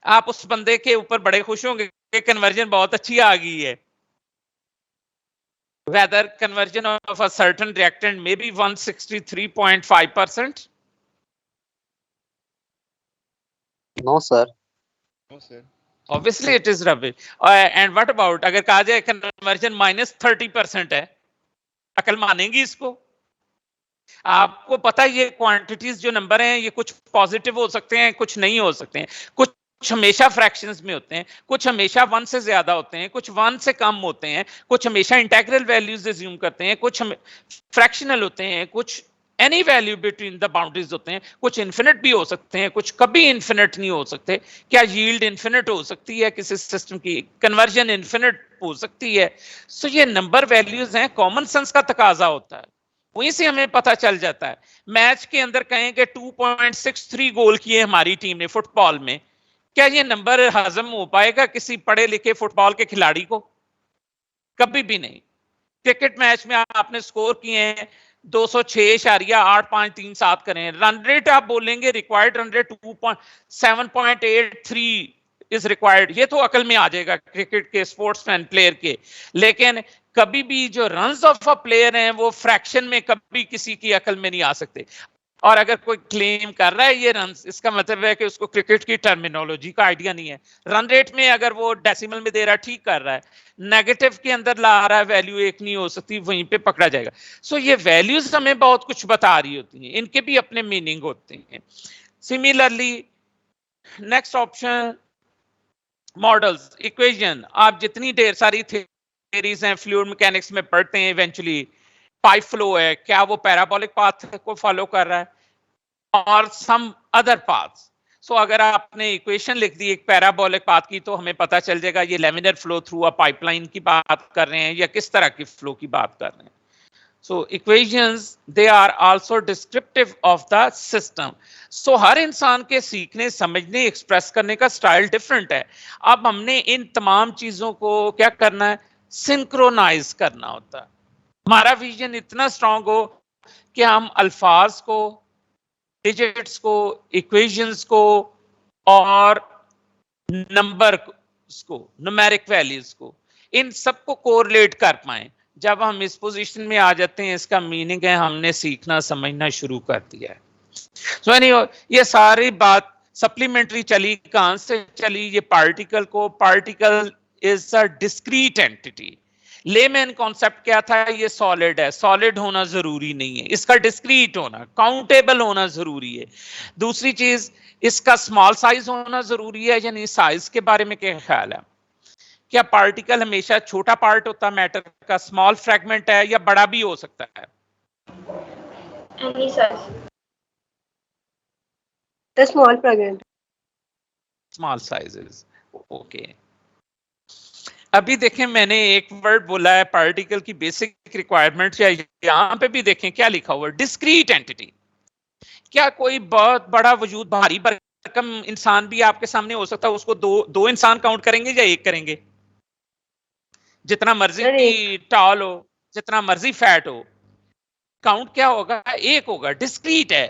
आप उस बंदे के ऊपर बड़े खुश होंगे कि कन्वर्जन बहुत अच्छी आ गई है। whether conversion of a certain reactant may be 163.5%? No, sir. No, sir. Obviously it is rubbish. And what about अगर कहा जाए कन्वर्जन -30% है, अकल मानेंगी इसको? आपको पता है ये क्वांटिटीज जो नंबर हैं ये कुछ पॉजिटिव हो सकते हैं, कुछ नहीं हो सकते हैं, कुछ हमेशा फ्रैक्शंस में होते हैं, कुछ हमेशा 1 से ज्यादा होते हैं, कुछ 1 से कम होते हैं, कुछ हमेशा इंटीग्रल वैल्यूज अज्यूम करते हैं, कुछ फ्रैक्शनल होते हैं, कुछ any value between the boundaries होते हैं, कुछ इन्फिनिट भी हो सकते हैं, कुछ कभी इन्फिनिट नहीं हो सकते। क्या यील्ड इन्फिनिट हो सकती है किसी सिस्टम की? कन्वर्जन इन्फिनिट हो सकती है। सो ये नंबर वैल्यूज हैं, कॉमन सेंस का तकाजा होता है, वहीं से हमें पता चल जाता है। मैच के अंदर कहें कि 2.63 गोल किए हमारी टीम ने फुटबॉल में, क्या ये नंबर हजम हो पाएगा किसी पढ़े लिखे फुटबॉल के खिलाड़ी को? कभी भी नहीं। क्रिकेट मैच में आपने स्कोर किए हैं 206.8537 करें, रन रेट आप बोलेंगे required run rate 7.83 is required, ये तो अकल में आ जाएगा क्रिकेट के स्पोर्ट्समैन प्लेयर के। लेकिन कभी भी जो रन्स ऑफ अ प्लेयर हैं वो फ्रैक्शन में कभी किसी की अकल में नहीं आ सकते। और अगर कोई क्लेम कर रहा है ये रन्स, इसका मतलब है कि उसको क्रिकेट की टर्मिनोलॉजी का आइडिया नहीं है। रन रेट में अगर वो डेसिमल में दे रहा है ठीक कर रहा है, नेगेटिव के अंदर ला रहा है वैल्यू एक नहीं हो सकती, वहीं पे पकड़ा जाएगा। सो ये वैल्यूज हमें बहुत कुछ बता रही होती हैं, इनके भी अपने मीनिंग होते हैं। Similarly next option models, equation. आप जितनी ढेर सारी थ्योरीज हैं फ्लूइड मैकेनिक्स में पढ़ते हैं इवेंचुअली, पाइप फ्लो है, क्या वो पैराबोलिक पाथ को फॉलो कर रहा है और सम अदर पाथ्स। सो अगर आपने इक्वेशन लिख दी एक पैराबोलिक पाथ की तो हमें पता चल जाएगा ये laminar flow through a pipeline की बात कर रहे हैं या किस तरह की फ्लो की बात कर रहे हैं। So equations, they are also descriptive of the system. So हर इंसान के सीखने, समझने, एक्सप्रेस करने का स्टाइल डिफरेंट है। अब हमने इन तमाम चीजों को क्या करना है, सिंक्रोनाइज करना होता है। हमारा विजन इतना स्ट्रांग हो कि हम अल्फाज को, डिजिट्स को, इक्वेशंस को और नंबर को, न्यूमेरिक वैल्यूज को, इन सबको कोरिलेट कर पाए। जब हम इस पोजीशन में आ जाते हैं, इसका मीनिंग है हमने सीखना समझना शुरू कर दिया है। सो एनीवे, ये सारी बात सप्लीमेंट्री चली, कहां से चली, ये पार्टिकल को, particle is a discrete entity. Layman concept क्या था, ये सॉलिड है, सॉलिड होना जरूरी नहीं है, इसका डिस्क्रीट होना, काउंटेबल होना जरूरी है। दूसरी चीज, इसका स्मॉल साइज होना जरूरी है, यानी साइज के बारे में क्या ख्याल है? क्या पार्टिकल हमेशा छोटा पार्ट होता है मैटर का, स्मॉल फ्रैगमेंट है, या बड़ा भी हो सकता है? Any size. The small fragment. Small sizes, okay. अभी देखें, मैंने एक वर्ड बोला है पार्टिकल की बेसिक रिक्वायरमेंट, या यहां पे भी देखें क्या लिखा हुआ है, डिस्क्रीट एंटिटी। क्या कोई बहुत बड़ा वजूद, भारी भरकम इंसान भी आपके सामने हो सकता है, उसको दो इंसान काउंट करेंगे या एक करेंगे? जितना मर्जी टॉल हो, जितना मर्जी फैट हो, काउंट क्या होगा, एक होगा, डिस्क्रीट है।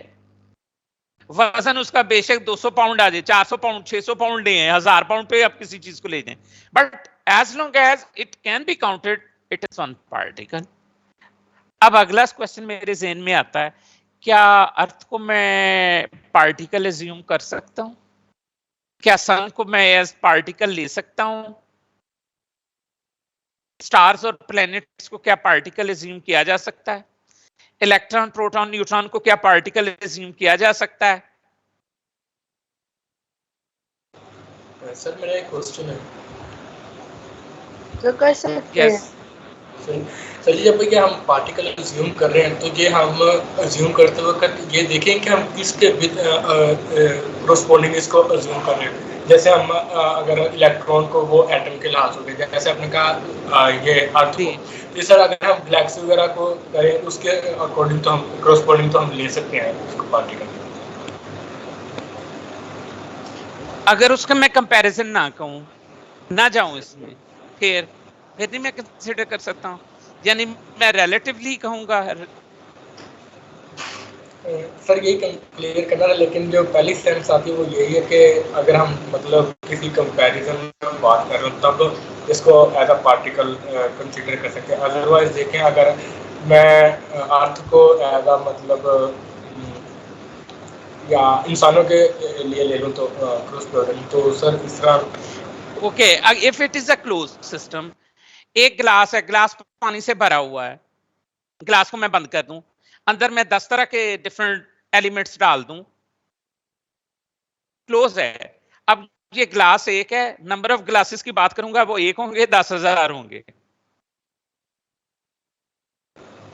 वजन उसका बेशक 200 पाउंड आ जाए, 400 पाउंड, 600 पाउंड ले, 1000 पाउंड पे आप किसी चीज को ले जाएं, but as long as it can be counted, it is one particle. अब अगला क्वेश्चन मेरे ज़हन में आता है, क्या अर्थ को मैं पार्टिकल एज्यूम कर सकता हूं? क्या सन को मैं एज पार्टिकल ले सकता हूं? स्टार्स और प्लैनेट्स को क्या पार्टिकल एज्यूम किया जा सकता है? इलेक्ट्रॉन, प्रोटॉन, न्यूट्रॉन को क्या पार्टिकल एज्यूम किया जा सकता है? सर मेरा एक क्वेश्चन है। तो कर सकते यस, हैं। सर जब ये हम पार्टिकल एज्यूम कर रहे हैं तो ये हम एज्यूम करते वक्त ये देखें कि हम किसके कोरस्पॉन्डिंग इसको एज्यूम कर रहे हैं। जैसे हम अगर इलेक्ट्रॉन को वो एटम के लिहाज हो गए, जैसे आपने कहा ये अर्थ को, तो सर अगर हम गैलेक्सी वगैरह को करें उसके अकॉर्डिंग तो हम कोरस्पॉन्डिंग तो हम ले सकते हैं उसको पार्टिकल। अगर उसका मैं कंपैरिजन ना कहूं, ना जाऊं इसमें, फिर नहीं मैं कंसीडर कर सकता हूं, यानी मैं रिलेटिवली कहूंगा। सर यही क्लियर करना है, लेकिन जो पहली सेंस आती है वो यही है कि अगर हम मतलब किसी कंपैरिजन में बात कर रहे हो तब इसको एज अ पार्टिकल कंसीडर कर सकते हैं। अदरवाइज देखें, अगर मैं अर्थ को एज अ मतलब या इंसानों के लिए ले लूँ तो सर इस तरह। Okay, if it is a closed system, एक गिलास है, गिलास पानी से भरा हुआ है, गिलास को मैं बंद कर दूं, अंदर मैं 10 तरह के डिफरेंट एलिमेंट्स डाल दूं, क्लोज है। अब ये ग्लास एक है, नंबर ऑफ ग्लासेस की बात करूंगा, वो एक होंगे, 10,000 होंगे।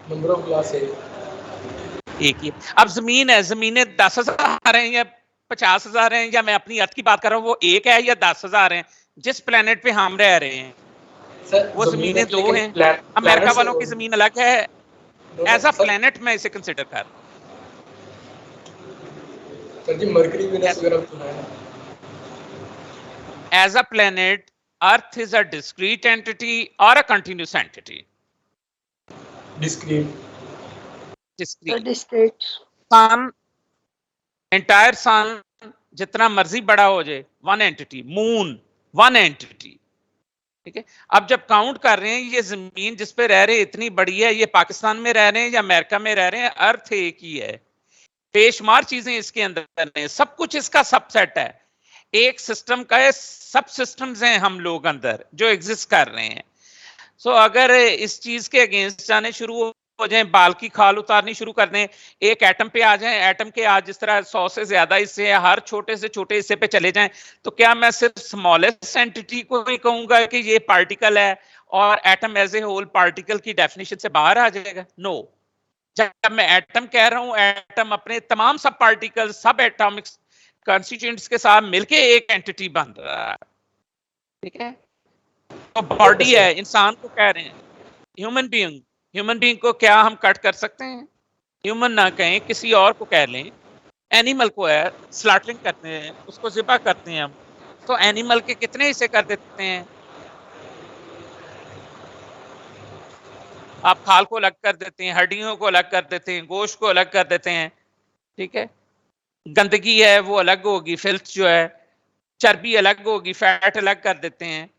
नंबर ऑफ ग्लास एक ही। अब जमीन है, जमीनें 10,000 हैं या 50,000 हैं, या मैं अपनी अर्थ की बात कर रहा हूं, वो एक है या 10,000 हैं? जिस प्लेनेट पे हम रह रहे हैं सर, वो जमीनें दो हैं। अमेरिका वालों की जमीन अलग है, एज अ प्लेनेट मैं इसे कंसिडर कर। सर जी मरकरी वीनस वगैरह तो है। As a planet, Earth is a discrete entity or a continuous entity? Discrete. Discrete. Sun, entire sun जितना मर्जी बड़ा हो जाए, one entity. Moon, one entity. ठीक है, अब जब काउंट कर रहे हैं, ये जमीन जिस पे रह रहे हैं इतनी बड़ी है, ये पाकिस्तान में रह रहे हैं या अमेरिका में रह रहे हैं, अर्थ एक ही है। बेशुमार चीजें इसके अंदर हैं, सब कुछ इसका सबसेट है। एक सिस्टम का सब सिस्टम्स हैं हम लोग अंदर जो एग्जिस्ट कर रहे हैं। सो अगर इस चीज के अगेंस्ट जाने शुरू हो जाएं, बाल की खाल उतारनी शुरू कर दें, एक एटम पे आ जाएं, एटम के आज जिस तरह 100 से ज्यादा हिस्से हैं, हर छोटे से छोटे हिस्से पे चले जाएं, तो क्या मैं सिर्फ स्मॉलेस्ट एंटिटी को ही कहूंगा कि ये पार्टिकल है और atom as a whole particle की डेफिनेशन से बाहर आ जाएगा? नो। जब मैं एटम कह रहा हूं, एटम अपने तमाम सब पार्टिकल, सब एटॉमिक कंस्टिट्यूएंट्स के साथ मिलके एक एंटिटी बन रहा है, ठीक है? तो बॉडी है, इंसान को कह रहे हैं ह्यूमन बीइंग। ह्यूमन बीइंग को क्या हम कट कर सकते हैं? ह्यूमन ना कहें, किसी और को कह लें। एनिमल को है, स्लॉटरिंग करते हैं, उसको ज़िबा करते हैं हम, तो एनिमल के कितने हिस्से कर देते हैं? आप खाल को अलग कर देते हैं, हड्डियों को अलग कर देते हैं, गोश्त को अलग कर देते हैं, ठीक है? गंदगी है वो अलग होगी, फिल्थ जो है, चर्बी अलग होगी, फैट अलग कर देते हैं,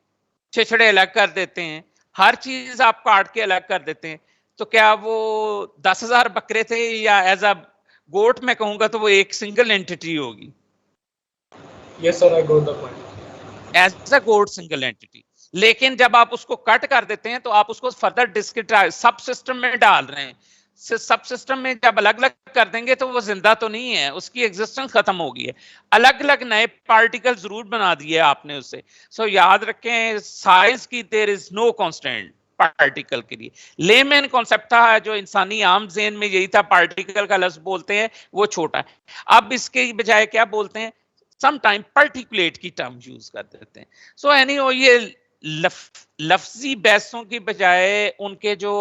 छिछड़े अलग कर देते हैं, हर चीज आप काट के अलग कर देते हैं। तो क्या वो 10,000 बकरे थे, या एज अ गोट मैं कहूंगा तो वो एक सिंगल एंटिटी होगी? Yes sir, I got the point. As a got single entity. लेकिन जब आप उसको कट कर देते हैं तो आप उसको फर्दर डिस्क्रिटाइज सब सिस्टम में डाल रहे हैं। सब सिस्टम में जब अलग अलग कर देंगे तो वो जिंदा तो नहीं है, उसकी एग्जिस्टेंस खत्म हो गई है। अलग अलग नए पार्टिकल जरूर बना दिए आपने उससे। सो याद रखें, साइज की there is no constant particle के लिए। लेमैन कॉन्सेप्ट था जो इंसानी आम ज़हन में यही था, पार्टिकल का लफ्ज बोलते हैं वो छोटा है। अब इसके बजाय क्या बोलते हैं? समटाइम पार्टिकुलेट की टर्म यूज कर देते हैं। सो एनीवे ये लफ्जी बहसों की बजाय उनके जो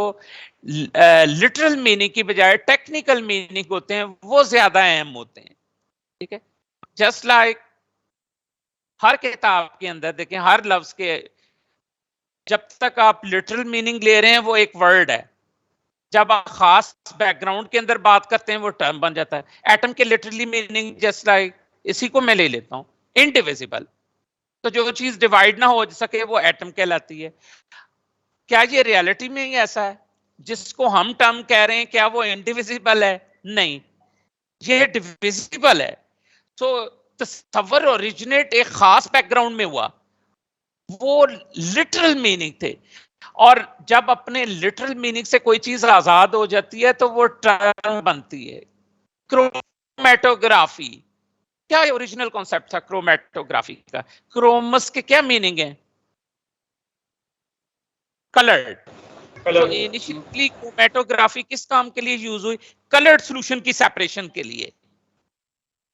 लिटरल मीनिंग की बजाय टेक्निकल मीनिंग होते हैं वो ज्यादा अहम होते हैं, ठीक है? जस्ट लाइक हर किताब के अंदर देखें, हर लफ्ज के जब तक आप लिटरल मीनिंग ले रहे हैं वो एक वर्ड है, जब आप खास बैकग्राउंड के अंदर बात करते हैं वो टर्म बन जाता है। एटम के लिटरली मीनिंग जस्ट लाइक, इसी को मैं ले लेता हूं, इनडिविजिबल। तो जो चीज डिवाइड ना हो सके वो एटम कहलाती है। क्या ये रियलिटी में ही ऐसा है? जिसको हम टर्म कह रहे हैं क्या वो इंडिविजिबल है? नहीं, ये डिविजिबल है। सो तस्वर ओरिजिनेट एक खास बैकग्राउंड में हुआ, वो लिटरल मीनिंग थे, और जब अपने लिटरल मीनिंग से कोई चीज आजाद हो जाती है तो वो टर्म बनती है। क्रोमैटोग्राफी, क्या ओरिजिनल कॉन्सेप्ट था क्रोमैटोग्राफी का? क्रोमस के क्या मीनिंग है? कलर्ड। तो इनिशियली क्रोमैटोग्राफी किस काम के लिए यूज हुई? कलर्ड सॉल्यूशन की सेपरेशन के लिए।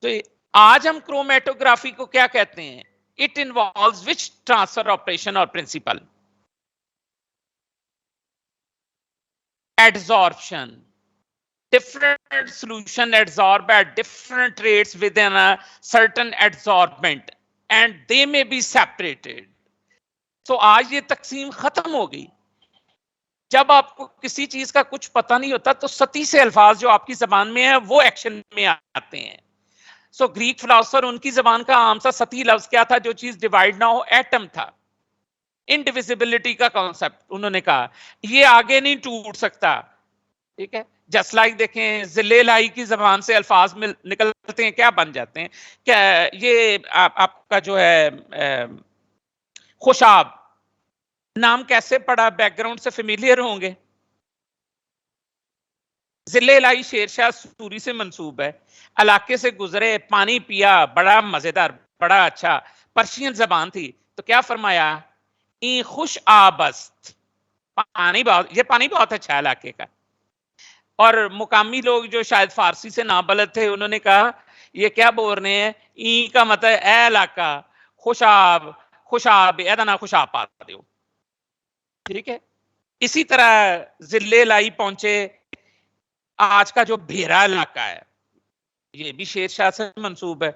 तो आज हम क्रोमैटोग्राफी को क्या कहते हैं? It involves which transfer operation और principal? Adsorption. Different solution adsorb at different rates within a certain adsorbent and they may be separated. So आज ये तकसीम खत्म हो गई। जब आपको किसी चीज का कुछ पता नहीं होता तो सती से अल्फाज जो आपकी जबान में है वो एक्शन में आते हैं। सो ग्रीक फिलोसोफर, उनकी जबान का आम सा सती लफ्ज क्या था? जो चीज डिवाइड ना हो, एटम था। इनडिविजिबिलिटी का कॉन्सेप्ट उन्होंने कहा, ये आगे नहीं टूट सकता, ठीक है? जस्ट लाइक देखें, जिले लाई की जबान से अल्फाज में निकलते हैं, क्या बन जाते हैं? क्या ये आपका जो है खुशाब नाम कैसे पड़ा? बैकग्राउंड से फेमिलियर होंगे। जिले लाई शेरशाह सूरी से मंसूब है। इलाके से गुजरे, पानी पिया, बड़ा मजेदार, बड़ा अच्छा, पर्शियन जबान थी। तो क्या फरमाया? ई खुश आबस्त, पानी बहुत, ये पानी बहुत अच्छा है इलाके का। और मुकामी लोग जो शायद फारसी से नाबलद थे, उन्होंने कहा ये क्या बोल रहे हैं? ई का मतलब ए इलाका, खुशाब, खुशाब एदा ना खुशाब पा दो, ठीक है? इसी तरह जिले लाई पहुंचे, आज का जो भेरा इलाका है ये भी शेरशाह से मंसूब है।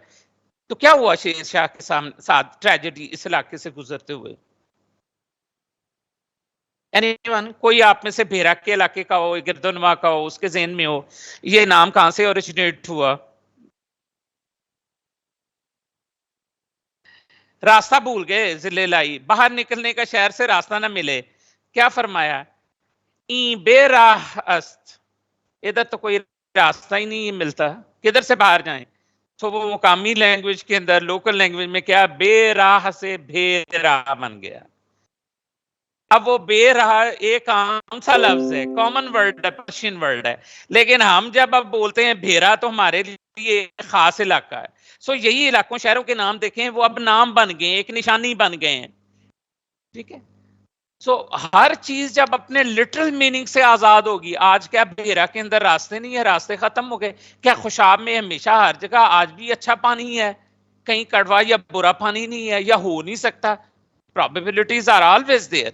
तो क्या हुआ शेरशाह के साथ ट्रेजेडी इस इलाके से गुजरते हुए? एनीवन, कोई आप में से भेरा के इलाके का हो, गिरदोनवा का हो, उसके ज़हन में हो ये नाम कहां से ओरिजिनेट हुआ? रास्ता भूल गए जिले लाई, बाहर निकलने का शहर से रास्ता ना मिले, क्या फरमाया? ई बेराह अस्त, इधर तो कोई रास्ता ही नहीं मिलता, किधर से बाहर जाएं? तो वो मुकामी लैंग्वेज के अंदर, लोकल लैंग्वेज में क्या बेराह से भेराह बन गया। अब वो बे रहा एक आम सा लफ्ज है, कॉमन वर्ड है, पर्शियन वर्ड है, लेकिन हम जब अब बोलते हैं भेरा तो हमारे लिए खास इलाका है। सो यही इलाकों शहरों के नाम देखें, वो अब नाम बन गए, एक निशानी बन गए हैं, ठीक है। सो हर चीज जब अपने लिटरल मीनिंग से आजाद होगी, आज क्या भेरा के अंदर रास्ते नहीं है, रास्ते खत्म हो गए? क्या खुशाब में हमेशा हर जगह आज भी अच्छा पानी है, कहीं कड़वा या बुरा पानी नहीं है, या हो नहीं सकता? Probabilities are always there.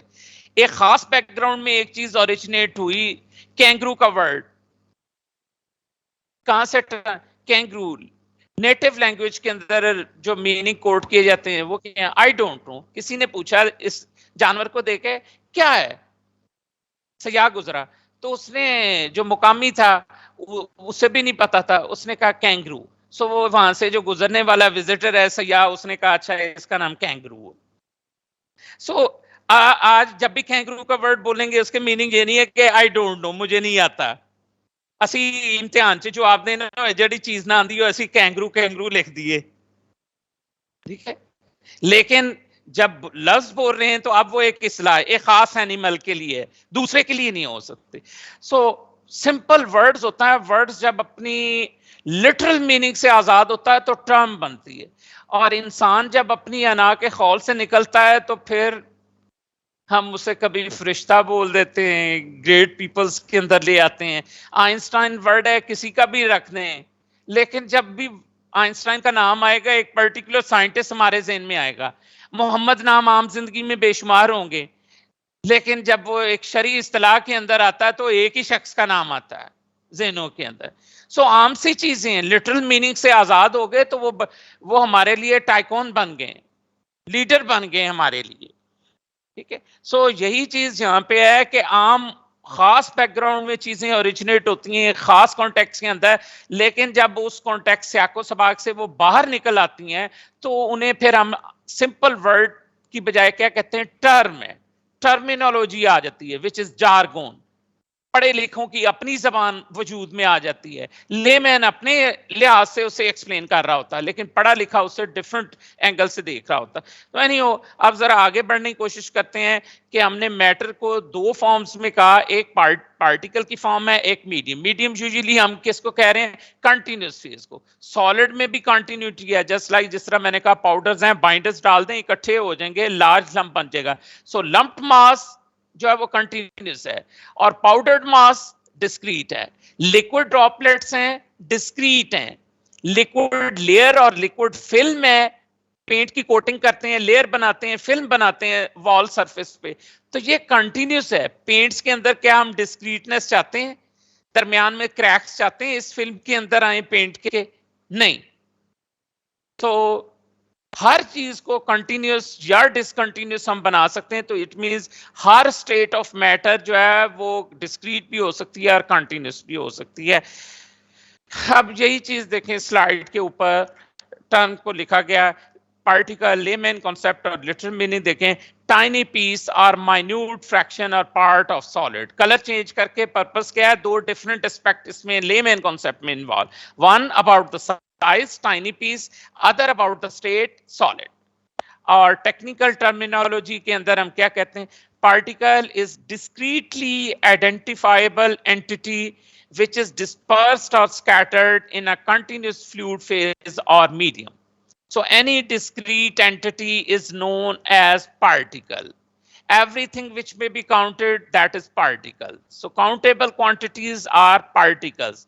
एक खास बैकग्राउंड में एक चीज ओरिजिनेट हुई, कैंगरू का वर्ड कहां से? कैंगरू नेटिव लैंग्वेज के अंदर जो मीनिंग कोट किए जाते हैं वो क्या है? I don't know. किसी ने पूछा इस जानवर को देखे क्या है, सयाह गुजरा, तो उसने जो मुकामी था उसे भी नहीं पता था, उसने कहा कैंगरू। सो वो वहां से जो गुजरने वाला विजिटर है सयाह, उसने कहा अच्छा इसका नाम कैंगरू। सो आज जब भी कैंगरू का वर्ड बोलेंगे उसके मीनिंग ये नहीं है कि आई डोंट नो, मुझे नहीं आता। असी इम्तिहान च जवाब देना जड़ी चीज ना आंदी हो असी कैंगरू कैंगरू लिख दिए, ठीक है। लेकिन जब लफ्ज बोल रहे हैं तो अब वो एक इस्लाह एक खास एनिमल के लिए, दूसरे के लिए नहीं हो सकते। सो सिंपल वर्ड्स होता है, वर्ड्स जब अपनी लिटरल मीनिंग से आजाद होता है तो टर्म बनती है, और इंसान जब अपनी अना के खौल से निकलता है तो फिर हम उसे कभी फरिश्ता बोल देते हैं, ग्रेट पीपल्स के अंदर ले आते हैं। आइंस्टाइन वर्ड है, किसी का भी रख दें, लेकिन जब भी आइंस्टाइन का नाम आएगा एक पर्टिकुलर साइंटिस्ट हमारे ज़हन में आएगा। मोहम्मद नाम आम जिंदगी में बेशुमार होंगे, लेकिन जब वो एक शरई इस्तिलाह के अंदर आता है तो एक ही शख्स का नाम आता है ज़हनों के अंदर। सो आम सी चीजें हैं, लिटरल मीनिंग से आजाद हो गए तो वो हमारे लिए टाइकॉन बन गए, लीडर बन गए हमारे लिए, ठीक है। सो यही चीज यहाँ पे है कि आम खास बैकग्राउंड में चीजें ओरिजिनेट होती हैं खास कॉन्टेक्स्ट के अंदर, लेकिन जब उस कॉन्टेक्स्ट स्याको सबाक से वो बाहर निकल आती हैं तो उन्हें फिर हम सिंपल वर्ड की बजाय क्या कहते हैं, टर्म है, टर्मिनोलॉजी आ जाती है, विच इज जारगोन। पढ़े लिखों की अपनी जबान वजूद में आ जाती है, लेमैन अपने लिहाज से उसे एक्सप्लेन कर रहा होता है, लेकिन पढ़ा लिखा उसे डिफरेंट एंगल से देख रहा होता है। तो एनीहो अब जरा आगे बढ़ने की कोशिश करते हैं कि हमने मैटर को दो फॉर्म्स में कहा, एक पार्टिकल की फॉर्म है, एक मीडियम। मीडियम यूजुअली हम किसको कह रहे हैं, कंटिन्यूस फेज को। सॉलिड में भी कंटिन्यूटी है, जस्ट लाइक जिस तरह मैंने कहा पाउडर्स हैं, बाइंडर्स डाल दें इकट्ठे हो जाएंगे, लार्ज लंप बन जाएगा। सो लंप्ड मास जो है वो कंटिन्यूस है, और पाउडर्ड मास डिस्क्रीट है। लिक्विड ड्रॉपलेट्स हैं, डिस्क्रीट हैं। लिक्विड लेयर और लिक्विड फिल्म है, पेंट की कोटिंग करते हैं, लेयर बनाते हैं, फिल्म बनाते हैं वॉल सरफेस पे, तो ये कंटिन्यूस है। पेंट्स के अंदर क्या हम डिस्क्रीटनेस चाहते हैं, दरमियान में क्रैक्स चाहते हैं इस फिल्म के अंदर आए पेंट के? नहीं। तो हर चीज को कंटिन्यूस या डिसकंटिन्यूस हम बना सकते हैं, तो it means her state of matter जो है वो डिस्क्रीट भी हो सकती है और कंटिन्यूस भी हो सकती है। अब यही चीज देखें स्लाइड के ऊपर टर्म को लिखा गया, पार्टिकल, लेमैन कॉन्सेप्ट और लिटरल मीनिंग देखें। टाइनी पीस और माइन्यूट फ्रैक्शन और part of solid. Colour change करके पर्पस क्या है, दो डिफरेंट एस्पेक्ट इसमें लेमैन कॉन्सेप्ट में involve. One about the size tiny piece, other about the state solid. और टेक्निकल टर्मिनोलॉजी के अंदर हम क्या कहते हैं, particle is discretely identifiable entity which is dispersed or scattered in a continuous fluid phase or medium. So any discrete entity is known as particle. Everything which may be counted, that is particle. So countable quantities are particles.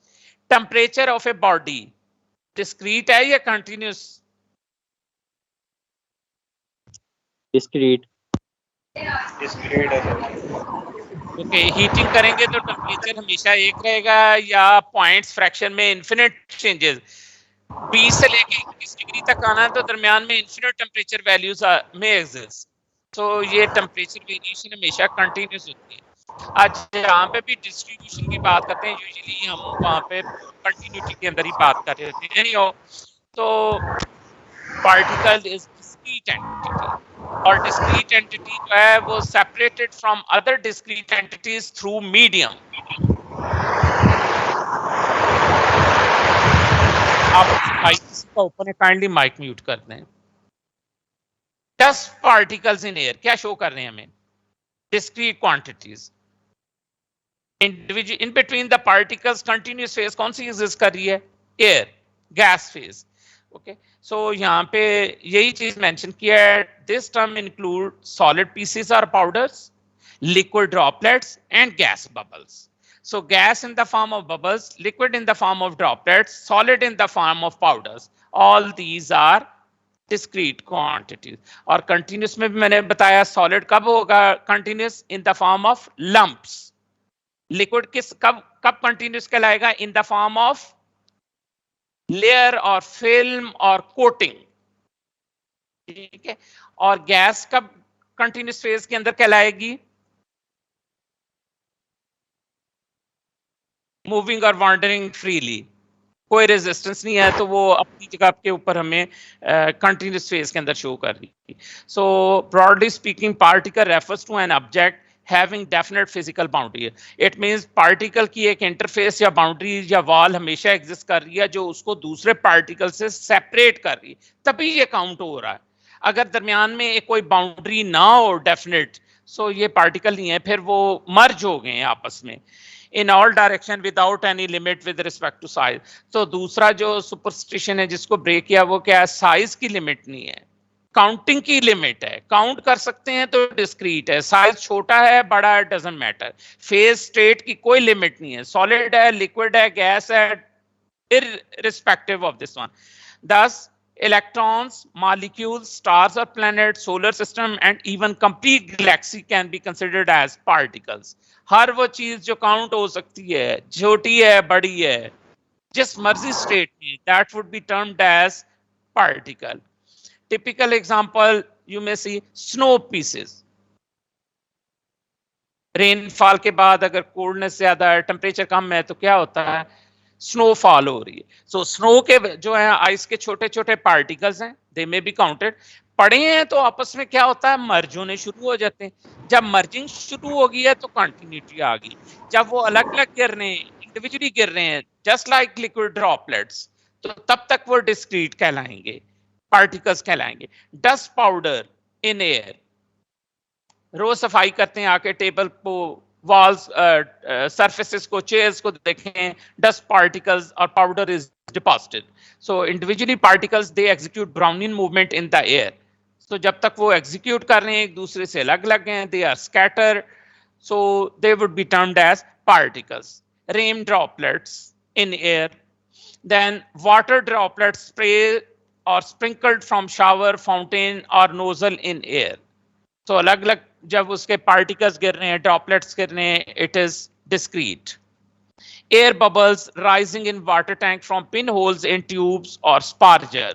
Temperature of a body, discrete है या continuous? Discrete. ओके, हीटिंग करेंगे तो टेम्परेचर हमेशा एक रहेगा या पॉइंट्स फ्रैक्शन में इन्फिनिट चेंजेस? 20 से लेके 21 डिग्री तक आना है तो दरमियान में इन्फिनिट टेम्परेचर वैल्यूज में एग्जिस्ट। तो ये टेम्परेचर वेरिएशन हमेशा कंटिन्यूस होती है। आज यहाँ पे भी डिस्ट्रीब्यूशन की बात करते हैं, यूजुअली हम वहाँ पे कंटिन्यूटी के अंदर ही बात कर रहे होते हैं। तो पार्टिकल इज डिस्क्रीट एंटिटी, और डिस्क्रीट एंटिटी जो है वो separated from other discrete entities through medium. आप माइक का ओपन है, काइंडली माइक म्यूट कर दें। डस्ट पार्टिकल्स इन एयर क्या शो कर रहे हैं हमें? discrete quantities. In between the particles continuous phase कौन सी exist कर रही है? Air, gas phase. Okay, so यहाँ पे यही चीज mention किया है. This term include solid pieces or powders, liquid droplets and gas bubbles. So gas in the form of bubbles, liquid in the form of droplets, solid in the form of powders. All these are discrete quantities. और continuous में भी मैंने बताया solid कब होगा continuous in the form of lumps. Liquid किस कब continuous कहलाएगा? In the form of layer or film or coating. ठीक है. और गैस कब continuous phase के अंदर कहलाएगी? मूविंग और वॉन्डरिंग फ्रीली, कोई रेजिस्टेंस नहीं है तो वो अपनी जगह के ऊपर हमें कंटिन्यूस फेज के अंदर शो कर रही है. So broadly speaking particle refers to an object having definite physical boundary. It means particle की एक इंटरफेस या बाउंड्री या वॉल हमेशा एग्जिस्ट कर रही है जो उसको दूसरे पार्टिकल से सेपरेट कर रही है, तभी ये काउंट हो रहा है. अगर दरमियान में एक कोई बाउंड्री ना हो डेफिनेट, सो ये पार्टिकल नहीं है, फिर वो मर्ज हो गए हैं आपस में in all direction without any limit with respect to size. तो दूसरा जो सुपरस्टिशन है जिसको ब्रेक किया वो क्या है? साइज की लिमिट नहीं है, काउंटिंग की लिमिट है. काउंट कर सकते हैं तो डिस्क्रीट है, साइज छोटा है बड़ा है डजंट मैटर. फेज स्टेट की कोई लिमिट नहीं है, सॉलिड है लिक्विड है गैस है, irrespective of this one. Thus electrons, molecules, stars or planets, solar system and even complete galaxy can be considered as particles. हर वो चीज जो काउंट हो सकती है, छोटी है बड़ी है, जिस मर्जी स्टेट में, that would be termed as particle. Typical example you may see snow pieces. Rainfall के बाद अगर कोल्डनेस ज्यादा है, टेम्परेचर कम है तो क्या होता है? स्नोफॉल हो रही है. सो स्नो के जो है आइस के छोटे छोटे पार्टिकल्स हैं, दे में बी काउंटेड. पड़े हैं तो आपस में क्या होता है? मर्ज होने शुरू हो जाते हैं. जब मर्जिंग शुरू हो गई है तो कंटिन्यूटी आ गई. जब वो अलग अलग गिर रहे हैं, इंडिविजुअली गिर रहे हैं, जस्ट लाइक लिक्विड ड्रॉपलेट्स, तो तब तक वो डिस्क्रीट कहलाएंगे, पार्टिकल्स कहलाएंगे. डस्ट पाउडर इन एयर, रोज सफाई करते हैं आके टेबल को, वॉल्स सरफेसेस को, चेयर्स को देखें, डस्ट पार्टिकल्स और powder is deposited. So individually particles they execute Brownian movement in the air. So जब तक वो एग्जीक्यूट कर रहे हैं एक दूसरे से अलग अलग हैं, they are scatter, so they would be termed as particles. Rain droplets in air, then water droplets spray और स्प्रिंकल्ड फ्रॉम शावर, फाउंटेन और नोजल इन एयर. तो अलग अलग जब उसके पार्टिकल्स गिर रहे हैं, ड्रॉपलेट्स गिर रहे हैं, it is discrete. Air bubbles rising in water tank from pin holes in tubes और स्पार्जर.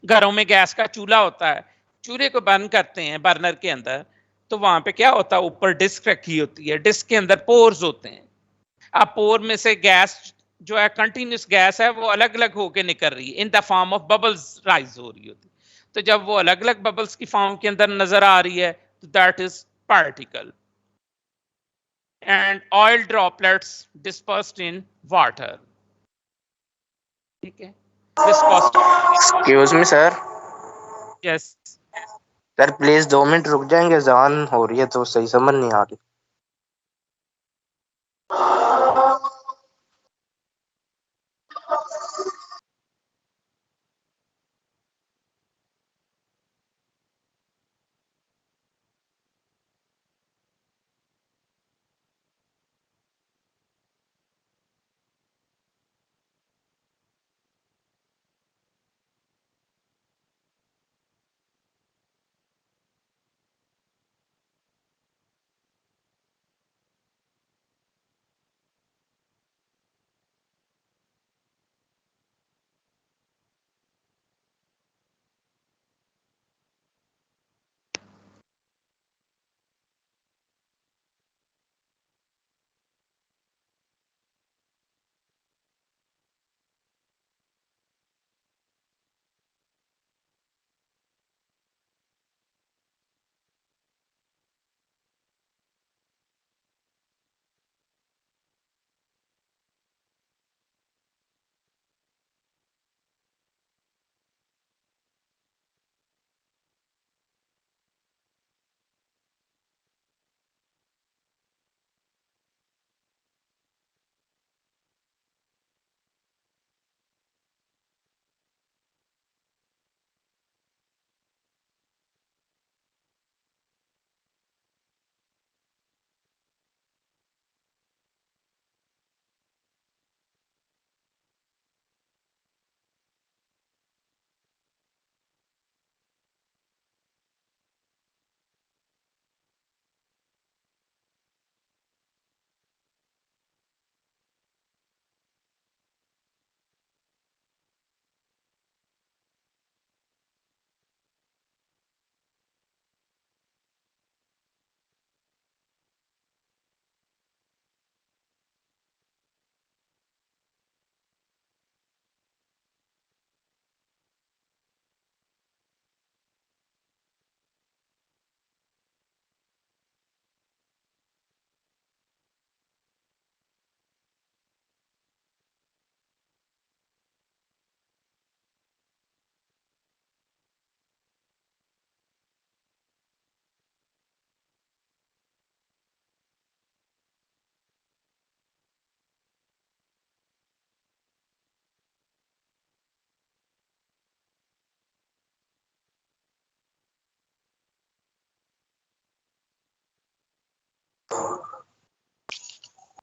घरों में गैस का चूल्हा होता है, चूल्हे को बंद करते हैं बर्नर के अंदर, तो वहां पे क्या होता है? ऊपर डिस्क रखी होती है, डिस्क के अंदर पोर्स होते हैं. अब पोर में से गैस जो है, कंटिन्यूस गैस है, वो अलग अलग होके निकल रही है, in the form of bubbles rise हो रही होती है. तो जब वो अलग अलग बबल्स की फॉर्म के अंदर नजर आ रही है तो that is particle. And oil droplets dispersed in water. ठीक है. Excuse me sir. Yes sir please 2 minute रुक जाएंगे, अजान हो रही है तो सही समझ नहीं आ रही.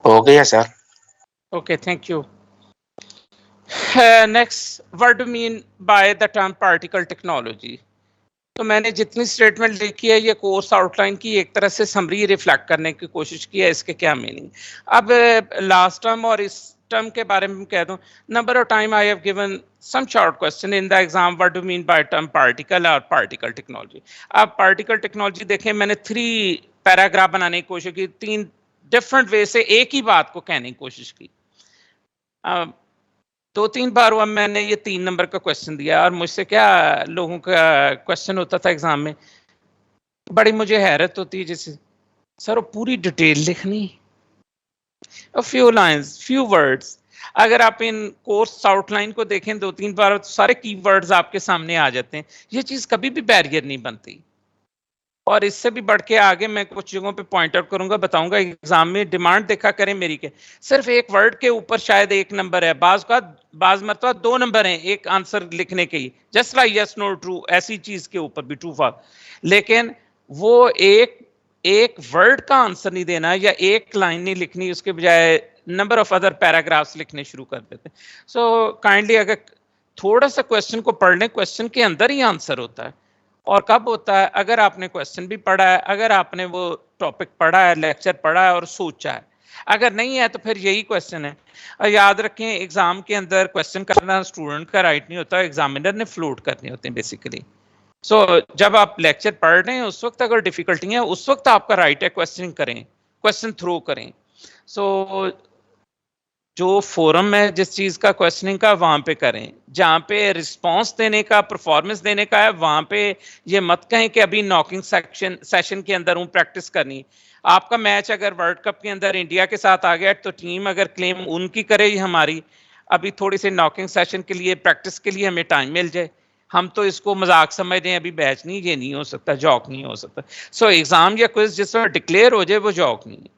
हो गया sir. Okay, thank you. Next, what do you mean by the term particle technology? तो मैंने जितनी स्टेटमेंट लिखी है ये कोर्स आउटलाइन की एक तरह से समरी रिफ्लेक्ट करने की कोशिश की है इसके क्या मीनिंग। अब लास्ट टर्म और इस टर्म के बारे में कह दूं, number of time I have given some short question in the exam, what do mean by term particle और पार्टिकल टेक्नोलॉजी। अब पार्टिकल टेक्नोलॉजी देखें, मैंने 3 पैराग्राफ बनाने की कोशिश की, 3 डिफरेंट वे से एक ही बात को कहने की कोशिश की। 2-3 बार हुआ मैंने ये 3 नंबर का क्वेश्चन दिया और मुझसे क्या लोगों का क्वेश्चन होता था एग्जाम में, बड़ी मुझे हैरत होती है, जैसे सर वो पूरी डिटेल लिखनी, फ्यू लाइंस फ्यू वर्ड्स। अगर आप इन कोर्स आउटलाइन को देखें 2-3 बार तो सारे कीवर्ड्स आपके सामने आ जाते हैं। ये चीज कभी भी बैरियर नहीं बनती। और इससे भी बढ़ के आगे मैं कुछ जगहों पे पॉइंट आउट करूंगा, बताऊंगा। एग्जाम में डिमांड देखा करें मेरी के सिर्फ एक वर्ड के ऊपर शायद 1 नंबर है, बाज मरतबा 2 नंबर हैं एक आंसर लिखने के ही, just like yes no true, ऐसी चीज के ऊपर भी ट्रू फॉल्स। लेकिन वो एक वर्ड का आंसर नहीं देना या एक लाइन नहीं लिखनी, उसके बजाय नंबर ऑफ अदर पैराग्राफ्स लिखने शुरू कर देते। सो काइंडली अगर थोड़ा सा क्वेश्चन को पढ़ लें, क्वेश्चन के अंदर ही आंसर होता है। और कब होता है? अगर आपने क्वेश्चन भी पढ़ा है, अगर आपने वो टॉपिक पढ़ा है, लेक्चर पढ़ा है और सोचा है। अगर नहीं है तो फिर यही क्वेश्चन है। और याद रखें एग्जाम के अंदर क्वेश्चन करना स्टूडेंट का राइट नहीं होता, एग्जामिनर ने फ्लोट करने होते हैं बेसिकली। सो जब आप लेक्चर पढ़ रहे हैं उस वक्त अगर डिफिकल्टी है, उस वक्त आपका राइट है क्वेश्चन करें, क्वेश्चन थ्रो करें। सो जो फोरम है जिस चीज का क्वेश्चनिंग का वहां पे करें, जहां पे रिस्पांस देने का, परफॉर्मेंस देने का है वहां पे ये मत कहें कि अभी नॉकिंग सेशन के अंदर हूं प्रैक्टिस करनी। आपका मैच अगर वर्ल्ड कप के अंदर इंडिया के साथ आ गया तो टीम अगर क्लेम उनकी करे हमारी, अभी थोड़ी सी नॉकिंग सेशन के लिए प्रैक्टिस के लिए हमें टाइम मिल जाए। हम तो इसको मजाक समझ रहे हैं, अभी बैच नहीं, ये नहीं हो सकता, जॉक नहीं हो सकता। सो एग्जाम या क्विज जिस वक्त डिक्लेयर हो जाए वो जॉक नहीं है।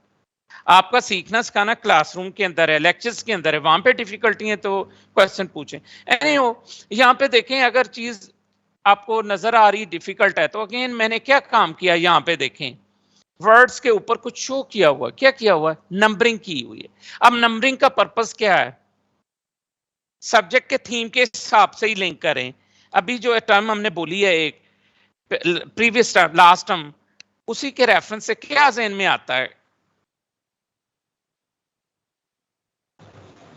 आपका सीखना सिखाना क्लासरूम के अंदर है, लेक्चर्स के अंदर है, वहां पे डिफिकल्टी है तो क्वेश्चन पूछें। एनीहो, यहाँ पे देखें अगर चीज आपको नजर आ रही डिफिकल्ट है तो अगेन मैंने क्या काम किया, यहाँ पे देखें वर्ड्स के ऊपर कुछ शो किया हुआ, क्या किया हुआ है? नंबरिंग की हुई है। अब नंबरिंग का पर्पस क्या है? सब्जेक्ट के थीम के हिसाब से ही लिंक करें। अभी जो टर्म हमने बोली है एक प्रीवियस टर्म, लास्ट टर्म, उसी के रेफरेंस से क्या ज़हन में आता है?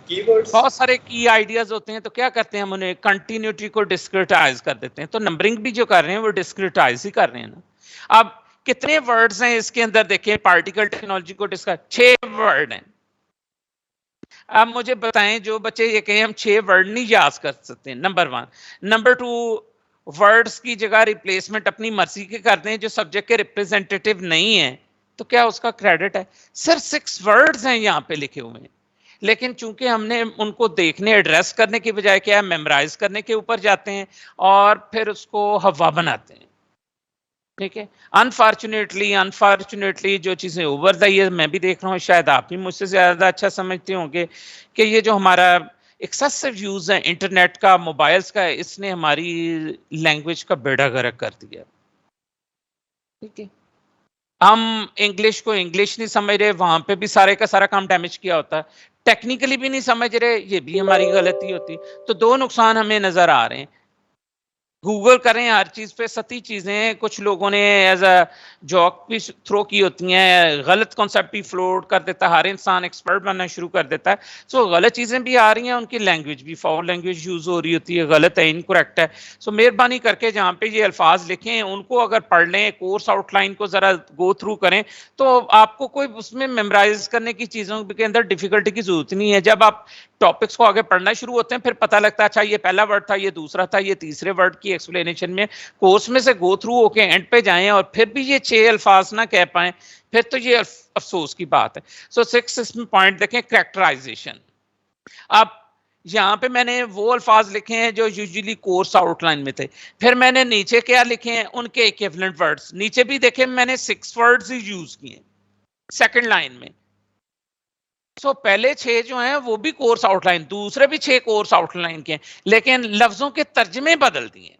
कीवर्ड्स, बहुत सारे की आइडियाज होते हैं, तो क्या करते हैं हम उन्हें कंटिन्यूटी को डिस्क्रिटाइज कर देते हैं। तो नंबरिंग भी जो कर रहे हैं वो डिस्क्रिटाइज ही कर रहे हैं ना। अब कितने वर्ड्स हैं इसके अंदर देखें, पार्टिकल टेक्नोलॉजी को डिस्क्राइब, 6 वर्ड हैं। अब मुझे बताएं जो बच्चे ये कहें हम 6 वर्ड नहीं याद कर सकते, नंबर 1। नंबर 2, वर्ड्स की जगह रिप्लेसमेंट अपनी मर्जी के करते हैं जो सब्जेक्ट के रिप्रेजेंटेटिव नहीं है, तो क्या उसका क्रेडिट है? सिर्फ 6 वर्ड्स हैं यहाँ पे लिखे हुए हैं, लेकिन चूंकि हमने उनको देखने, एड्रेस करने की बजाय क्या है, मेमोराइज करने के ऊपर जाते हैं और फिर उसको हवा बनाते हैं। ठीक है, अनफॉर्चुनेटली जो चीजें ओवर द ईयर मैं भी देख रहा हूँ, शायद आप भी मुझसे ज्यादा अच्छा समझते होंगे कि ये जो हमारा एक्सेसिव यूज है इंटरनेट का, मोबाइल्स का, इसने हमारी लैंग्वेज का बेड़ा गर्क कर दिया। ठीक है, हम इंग्लिश को इंग्लिश नहीं समझ रहे, वहां पे भी सारे का सारा काम डैमेज किया होता है। टेक्निकली भी नहीं समझ रहे, ये भी हमारी गलती होती। तो 2 नुकसान हमें नजर आ रहे हैं। गूगल करें हर चीज पे, सती चीजें कुछ लोगों ने एज अ जॉक भी थ्रो की होती हैं, गलत कॉन्सेप्ट भी फ्लोट कर देता है, हर इंसान एक्सपर्ट बनना शुरू कर देता है। सो गलत चीजें भी आ रही हैं, उनकी लैंग्वेज भी फाउल लैंग्वेज यूज हो रही होती है, गलत है, इनकरेक्ट है। सो मेहरबानी करके जहाँ पे ये अल्फाज लिखे हैं उनको अगर पढ़ लें, कोर्स आउटलाइन को जरा गो थ्रू करें, तो आपको कोई उसमें मेमोराइज करने की चीजों के अंदर डिफिकल्टी की जरूरत नहीं है। जब आप टॉपिक्स को आगे पढ़ना शुरू होते हैं फिर पता लगता है अच्छा ये पहला वर्ड था, ये दूसरा था, ये तीसरे वर्ड की एक्सप्लेनेशन में कोर्स में से गो थ्रू होके एंड पे जाएं और फिर भी ये 6 अल्फाज ना कह पाएं, फिर तो ये अफसोस की बात है। सो 6 इसमें पॉइंट देखें, कैरेक्टराइजेशन। अब यहाँ पे मैंने वो अल्फाज लिखे हैं जो यूजुअली कोर्स आउटलाइन में थे, फिर मैंने नीचे क्या लिखे हैं उनके इक्विवेलेंट वर्ड्स। नीचे भी देखें मैंने 6 वर्ड्स ही यूज किए सेकंड लाइन में। सो पहले 6 जो हैं वो भी कोर्स आउटलाइन, दूसरे भी 6 कोर्स आउटलाइन के हैं, लेकिन लफ्जों के तर्जमे बदल दिए,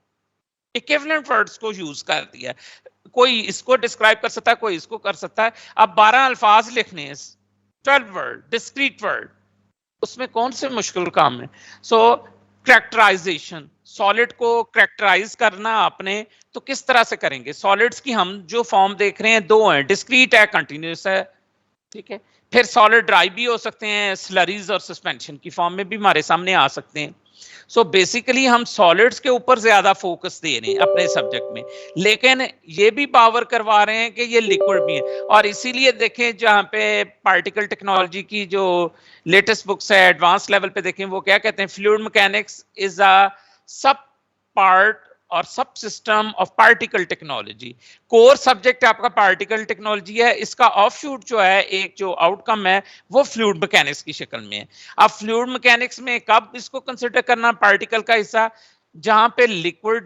इक्विवेलेंट वर्ड्स को यूज कर दिया। कोई इसको डिस्क्राइब कर सकता है, कोई इसको कर सकता है। अब 12 अल्फाज लिखने हैं, 12 वर्ड, डिस्क्रीट वर्ड, उसमें कौन से मुश्किल काम है? सो कैरेक्टराइजेशन, सॉलिड को कैरेक्टराइज करना आपने, तो किस तरह से करेंगे? सॉलिड्स की हम जो फॉर्म देख रहे हैं दो हैं, डिस्क्रीट है, कंटिन्यूस है, ठीक है। फिर सॉलिड ड्राई भी हो सकते हैं, स्लरीज और सस्पेंशन की फॉर्म में भी हमारे सामने आ सकते हैं। सो बेसिकली हम सॉलिड्स के ऊपर ज्यादा फोकस दे रहे हैं अपने सब्जेक्ट में, लेकिन ये भी पावर करवा रहे हैं कि ये लिक्विड भी है। और इसीलिए देखें जहाँ पे पार्टिकल टेक्नोलॉजी की जो लेटेस्ट बुक्स है एडवांस लेवल पे देखें, वो क्या कहते हैं, फ्लूइड मैकेनिक्स इज अ सब पार्ट और सब system of particle technology. Core subject आपका पार्टिकल टेक्नोलॉजी है, इसका ऑफशूट जो है, एक जो आउटकम है वो फ्लूइड मैकेनिक्स की शक्ल में है। अब फ्लूइड मैकेनिक्स में कब इसको कंसिडर करना पार्टिकल का हिस्सा? जहां पे लिक्विड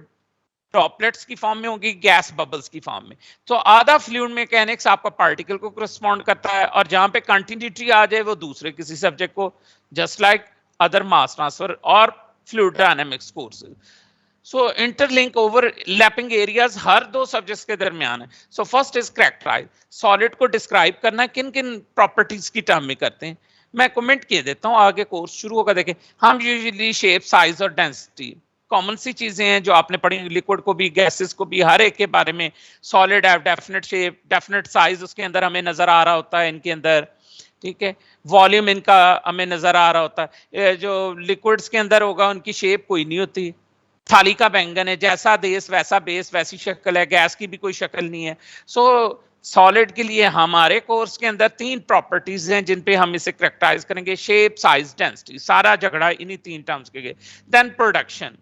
ड्रॉपलेट्स की फॉर्म में होगी, गैस बबल्स की फॉर्म में, तो आधा फ्लूइड मैकेनिक्स आपका पार्टिकल को करस्पॉन्ड करता है, और जहां पे कंटिन्यूटी आ जाए वो दूसरे किसी सब्जेक्ट को, just like other mass transfer और fluid dynamics courses. So interlink overlapping areas हर दो सब्जेक्ट्स के दरमियान है। So first is characterise, solid को डिस्क्राइब करना किन किन प्रॉपर्टीज की टर्म में करते हैं। मैं कमेंट किए देता हूं, आगे कोर्स शुरू होगा देखें। हम यूजुअली शेप, साइज और डेंसिटी, कॉमन सी चीजें हैं जो आपने पढ़ी, लिक्विड को भी, गैसेस को भी, हर एक के बारे में। Solid have definite shape, definite size उसके अंदर हमें नजर आ रहा होता है इनके अंदर, ठीक है। वॉल्यूम इनका हमें नजर आ रहा होता है। जो लिक्विड्स के अंदर होगा उनकी शेप कोई नहीं होती, थाली का बैंगन है, जैसा देश वैसा बेस, वैसी शक्ल है, गैस की भी कोई शक्ल नहीं है। सो सॉलिड के लिए हमारे कोर्स के अंदर 3 प्रॉपर्टीज हैं जिन पे हम इसे कैरेक्टराइज करेंगे, शेप, साइज, डेंसिटी, सारा झगड़ा इन्हीं 3 टर्म्स के। देन प्रोडक्शन,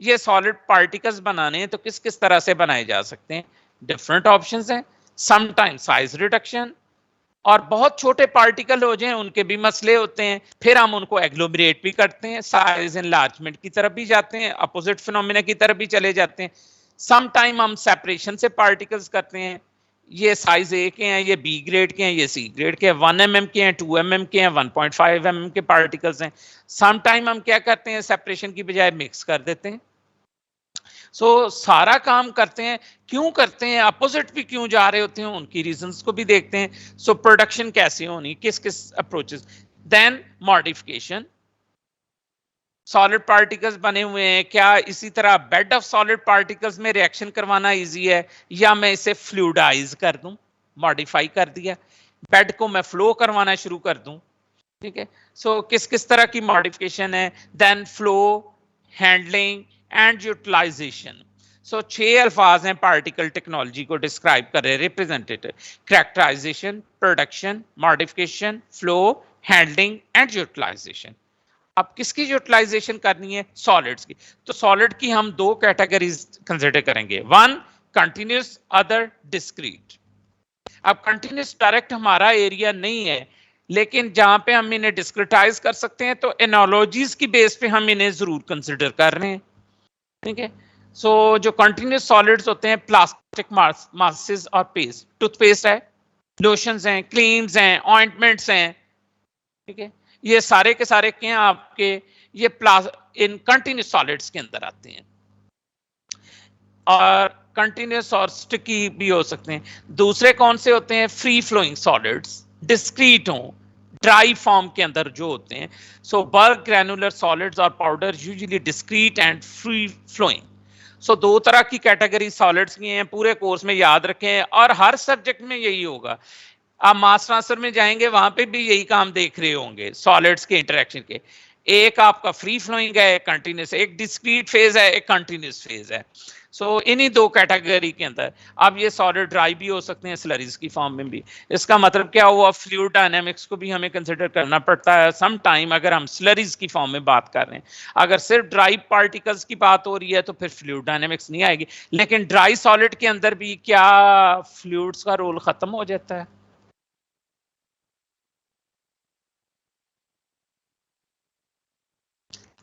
ये सॉलिड पार्टिकल्स बनाने हैं तो किस किस तरह से बनाए जा सकते हैं? डिफरेंट ऑप्शंस हैं। समटाइम्स साइज रिडक्शन, और बहुत छोटे पार्टिकल हो जाएं उनके भी मसले होते हैं, फिर हम उनको एग्लोमरेट भी करते हैं, साइज एनलार्जमेंट की तरफ भी जाते हैं, अपोजिट फिनोमिना की तरफ भी चले जाते हैं। सम टाइम हम सेपरेशन से पार्टिकल्स करते हैं, ये साइज ए के हैं, ये बी ग्रेड के हैं, ये सी ग्रेड के हैं, 1 mm के हैं, 2 mm के हैं, 1.5 mm के पार्टिकल्स हैं। सम टाइम हम क्या करते हैं, सेपरेशन की बजाय मिक्स कर देते हैं। सो सारा काम करते हैं, क्यों करते हैं, अपोजिट भी क्यों जा रहे होते हैं, उनकी रीजंस को भी देखते हैं। सो प्रोडक्शन कैसे होनी, किस किस approaches. Then modification, solid particles बने हुए हैं, क्या इसी तरह बेड ऑफ सॉलिड पार्टिकल्स में रिएक्शन करवाना इजी है, या मैं इसे फ्लूइडाइज कर दूं, मॉडिफाई कर दिया, बेड को मैं फ्लो करवाना शुरू कर दूं, ठीक है। सो किस किस तरह की मॉडिफिकेशन है। Then flow, handling and utilization. So 6 अल्फाज हैं पार्टिकल टेक्नोलॉजी को डिस्क्राइब कर रहे हैं, representative, characterisation, production, modification, flow, handling and utilisation. अब किसकी यूटिलाइजेशन करनी है? सॉलिड्स की। तो सॉलिड की हम 2 कैटेगरीज कंसिडर करेंगे, 1 कंटिन्यूस, अदर डिस्क्रीट। अब कंटिन्यूस डायरेक्ट हमारा एरिया नहीं है, लेकिन जहां पे हम इन्हें डिस्क्रिटाइज कर सकते हैं तो एनालॉजीज की बेस पे हम इन्हें जरूर कंसिडर कर रहे हैं, ठीक है। सो जो कंटिन्यूस सॉलिड्स होते हैं, प्लास्टिक मासेस और पेस्ट, टूथपेस्ट है, लोशंस हैं, क्रीम्स हैं, ऑइंटमेंट्स हैं, ठीक है, ये सारे के सारे क्या हैं आपके, ये इन कंटिन्यूस सॉलिड्स के अंदर आते हैं। और कंटिन्यूस और स्टिकी भी हो सकते हैं। दूसरे कौन से होते हैं? फ्री फ्लोइंग सॉलिड्स, डिस्क्रीट हो, ड्राई फॉर्म के अंदर जो होते हैं। सो बल्क ग्रैनुलर सॉलिड्स और powder usually discrete and free flowing. So 2 तरह की कैटेगरी सॉलिड्स की हैं, पूरे कोर्स में याद रखें, और हर सब्जेक्ट में यही होगा। आप मास ट्रांसफर में जाएंगे वहां पे भी यही काम देख रहे होंगे, सॉलिड्स के इंटरेक्शन के। एक आपका फ्री फ्लोइंग है, एक कंटिन्यूस, एक डिस्क्रीट फेज है, एक कंटिन्यूस फेज है। सो इन्हीं 2 कैटेगरी के अंदर अब ये सॉलिड ड्राई भी हो सकते हैं, स्लरीज की फॉर्म में भी। इसका मतलब क्या हुआ, फ्लूइड डायनामिक्स को भी हमें कंसिडर करना पड़ता है सम टाइम, अगर हम स्लरीज की फॉर्म में बात कर रहे हैं। अगर सिर्फ ड्राई पार्टिकल्स की बात हो रही है तो फिर फ्लूइड डायनामिक्स नहीं आएगी, लेकिन ड्राई सॉलिड के अंदर भी क्या फ्लूइड्स का रोल खत्म हो जाता है?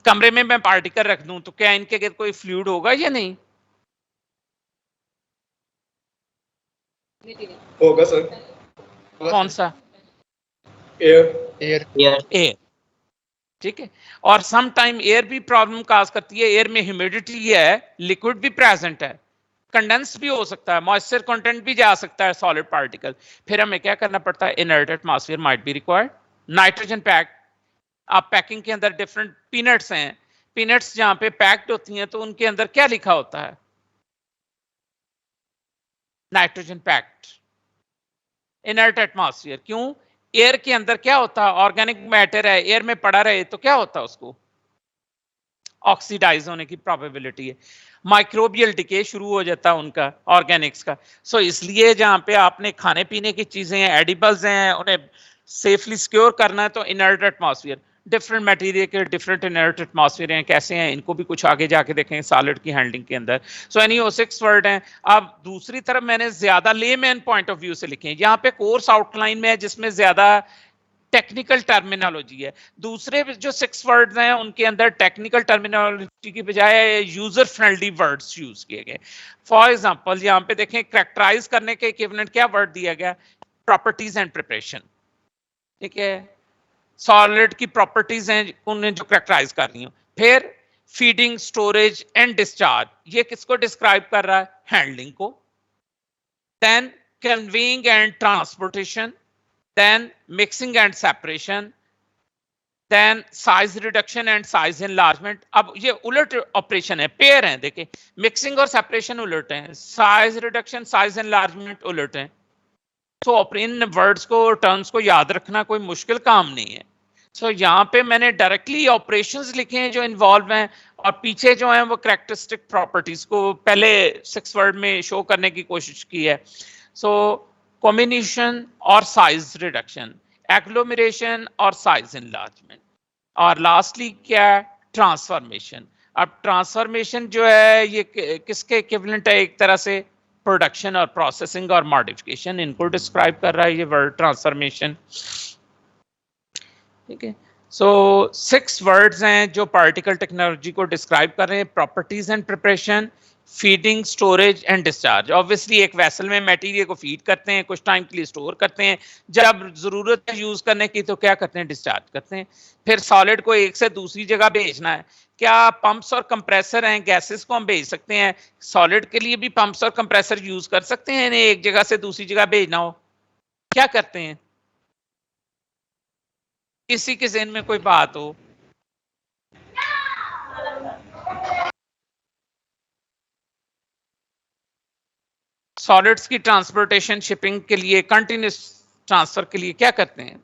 कमरे में मैं पार्टिकल रख दूं तो क्या इनके अंदर कोई फ्लूइड होगा या नहीं? होगा सर। कौन सा? एयर। एयर, ठीक है। और सम टाइम एयर भी प्रॉब्लम काज करती है, एयर में ह्यूमिडिटी है, लिक्विड भी प्रेजेंट है, कंडेंस भी हो सकता है, मॉइस्चर कंटेंट भी जा सकता है, सॉलिड पार्टिकल। फिर हमें क्या करना पड़ता है, inert atmosphere might be required. Nitrogen pack, आप पैकिंग के अंदर डिफरेंट पीनट्स हैं, पीनट्स जहां पे पैक्ड होती हैं तो उनके अंदर क्या लिखा होता है, नाइट्रोजन पैक्ड। इनर्ट एटमॉस्फेयर, क्यों, एयर के अंदर क्या होता है, ऑर्गेनिक मैटर है, एयर में पड़ा रहे तो क्या होता है, उसको ऑक्सीडाइज होने की प्रोबेबिलिटी है, माइक्रोबियल डिके शुरू हो जाता है उनका, ऑर्गेनिक्स का। सो इसलिए जहां पे आपने खाने पीने की चीजें हैं, एडिबल्स हैं, उन्हें सेफली सिक्योर करना है तो इनर्ट एटमॉस्फेयर, डिफरेंट मटेरियल के डिफरेंट इनर्ट एटमॉस्फेयर हैं, कैसे हैं इनको भी कुछ आगे जाके देखेंगे सॉलिड की हैंडलिंग के अंदर। सो एनी वो 6 वर्ड हैं। अब दूसरी तरफ मैंने ज्यादा लेमैन पॉइंट ऑफ व्यू से लिखे हैं, यहाँ पे कोर्स आउटलाइन में है जिसमें ज्यादा टेक्निकल टर्मिनोलॉजी है, दूसरे जो 6 वर्ड्स हैं उनके अंदर टेक्निकल टर्मिनोलॉजी की बजाय यूजर फ्रेंडली वर्ड्स यूज किए गए। फॉर एग्जांपल यहाँ पे देखें, कैरेक्टराइज करने के इक्विवेलेंट क्या वर्ड दिया गया, प्रॉपर्टीज एंड प्रिपरेशन। ठीक है, सॉलिड की प्रॉपर्टीज हैं उन्हें जो कैरेक्टराइज कर रही हूं। फिर फीडिंग, स्टोरेज एंड डिस्चार्ज, ये किसको डिस्क्राइब कर रहा है, हैंडलिंग को। Then conveying and transportation, then mixing and separation, then size reduction and size enlargement। अब ये उलट ऑपरेशन है, पेयर है, देखिए मिक्सिंग और सेपरेशन उलट है, साइज रिडक्शन साइज एनलार्जमेंट उलट है। तो इन वर्ड्स को, टर्म्स को याद रखना कोई मुश्किल काम नहीं है। सो यहाँ पे मैंने डायरेक्टली ऑपरेशंस लिखे हैं जो इन्वॉल्व हैं, और पीछे जो है वो कैरेक्टरिस्टिक प्रॉपर्टीज को पहले 6 वर्ड में शो करने की कोशिश की है। सो कॉम्बिनेशन और साइज रिडक्शन, एग्लोमरेशन और साइज एनलार्जमेंट, और लास्टली क्या, ट्रांसफॉर्मेशन। अब ट्रांसफॉर्मेशन जो है ये किसके इक्विवेलेंट है, एक तरह से प्रोडक्शन और प्रोसेसिंग और मॉडिफिकेशन, इनको डिस्क्राइब कर रहा है ये वर्ड ट्रांसफॉर्मेशन। ठीक है, सो 6 वर्ड्स हैं जो पार्टिकल टेक्नोलॉजी को डिस्क्राइब कर रहे हैं, properties and preparation, feeding, storage and discharge. Obviously एक वेसल में मटेरियल को फीड करते हैं, कुछ टाइम के लिए स्टोर करते हैं, जब जरूरत है यूज करने की तो क्या करते हैं, डिस्चार्ज करते हैं। फिर सॉलिड को एक से दूसरी जगह भेजना है, क्या पंप्स और कंप्रेसर हैं, गैसेस को हम भेज सकते हैं, सॉलिड के लिए भी पंप्स और कंप्रेसर यूज कर सकते हैं, इन्हें एक जगह से दूसरी जगह भेजना हो, क्या करते हैं, किसी के ज़हन में कोई बात हो। सॉलिड्स की ट्रांसपोर्टेशन, शिपिंग के लिए, कंटिन्यूस ट्रांसफर के लिए क्या करते हैं,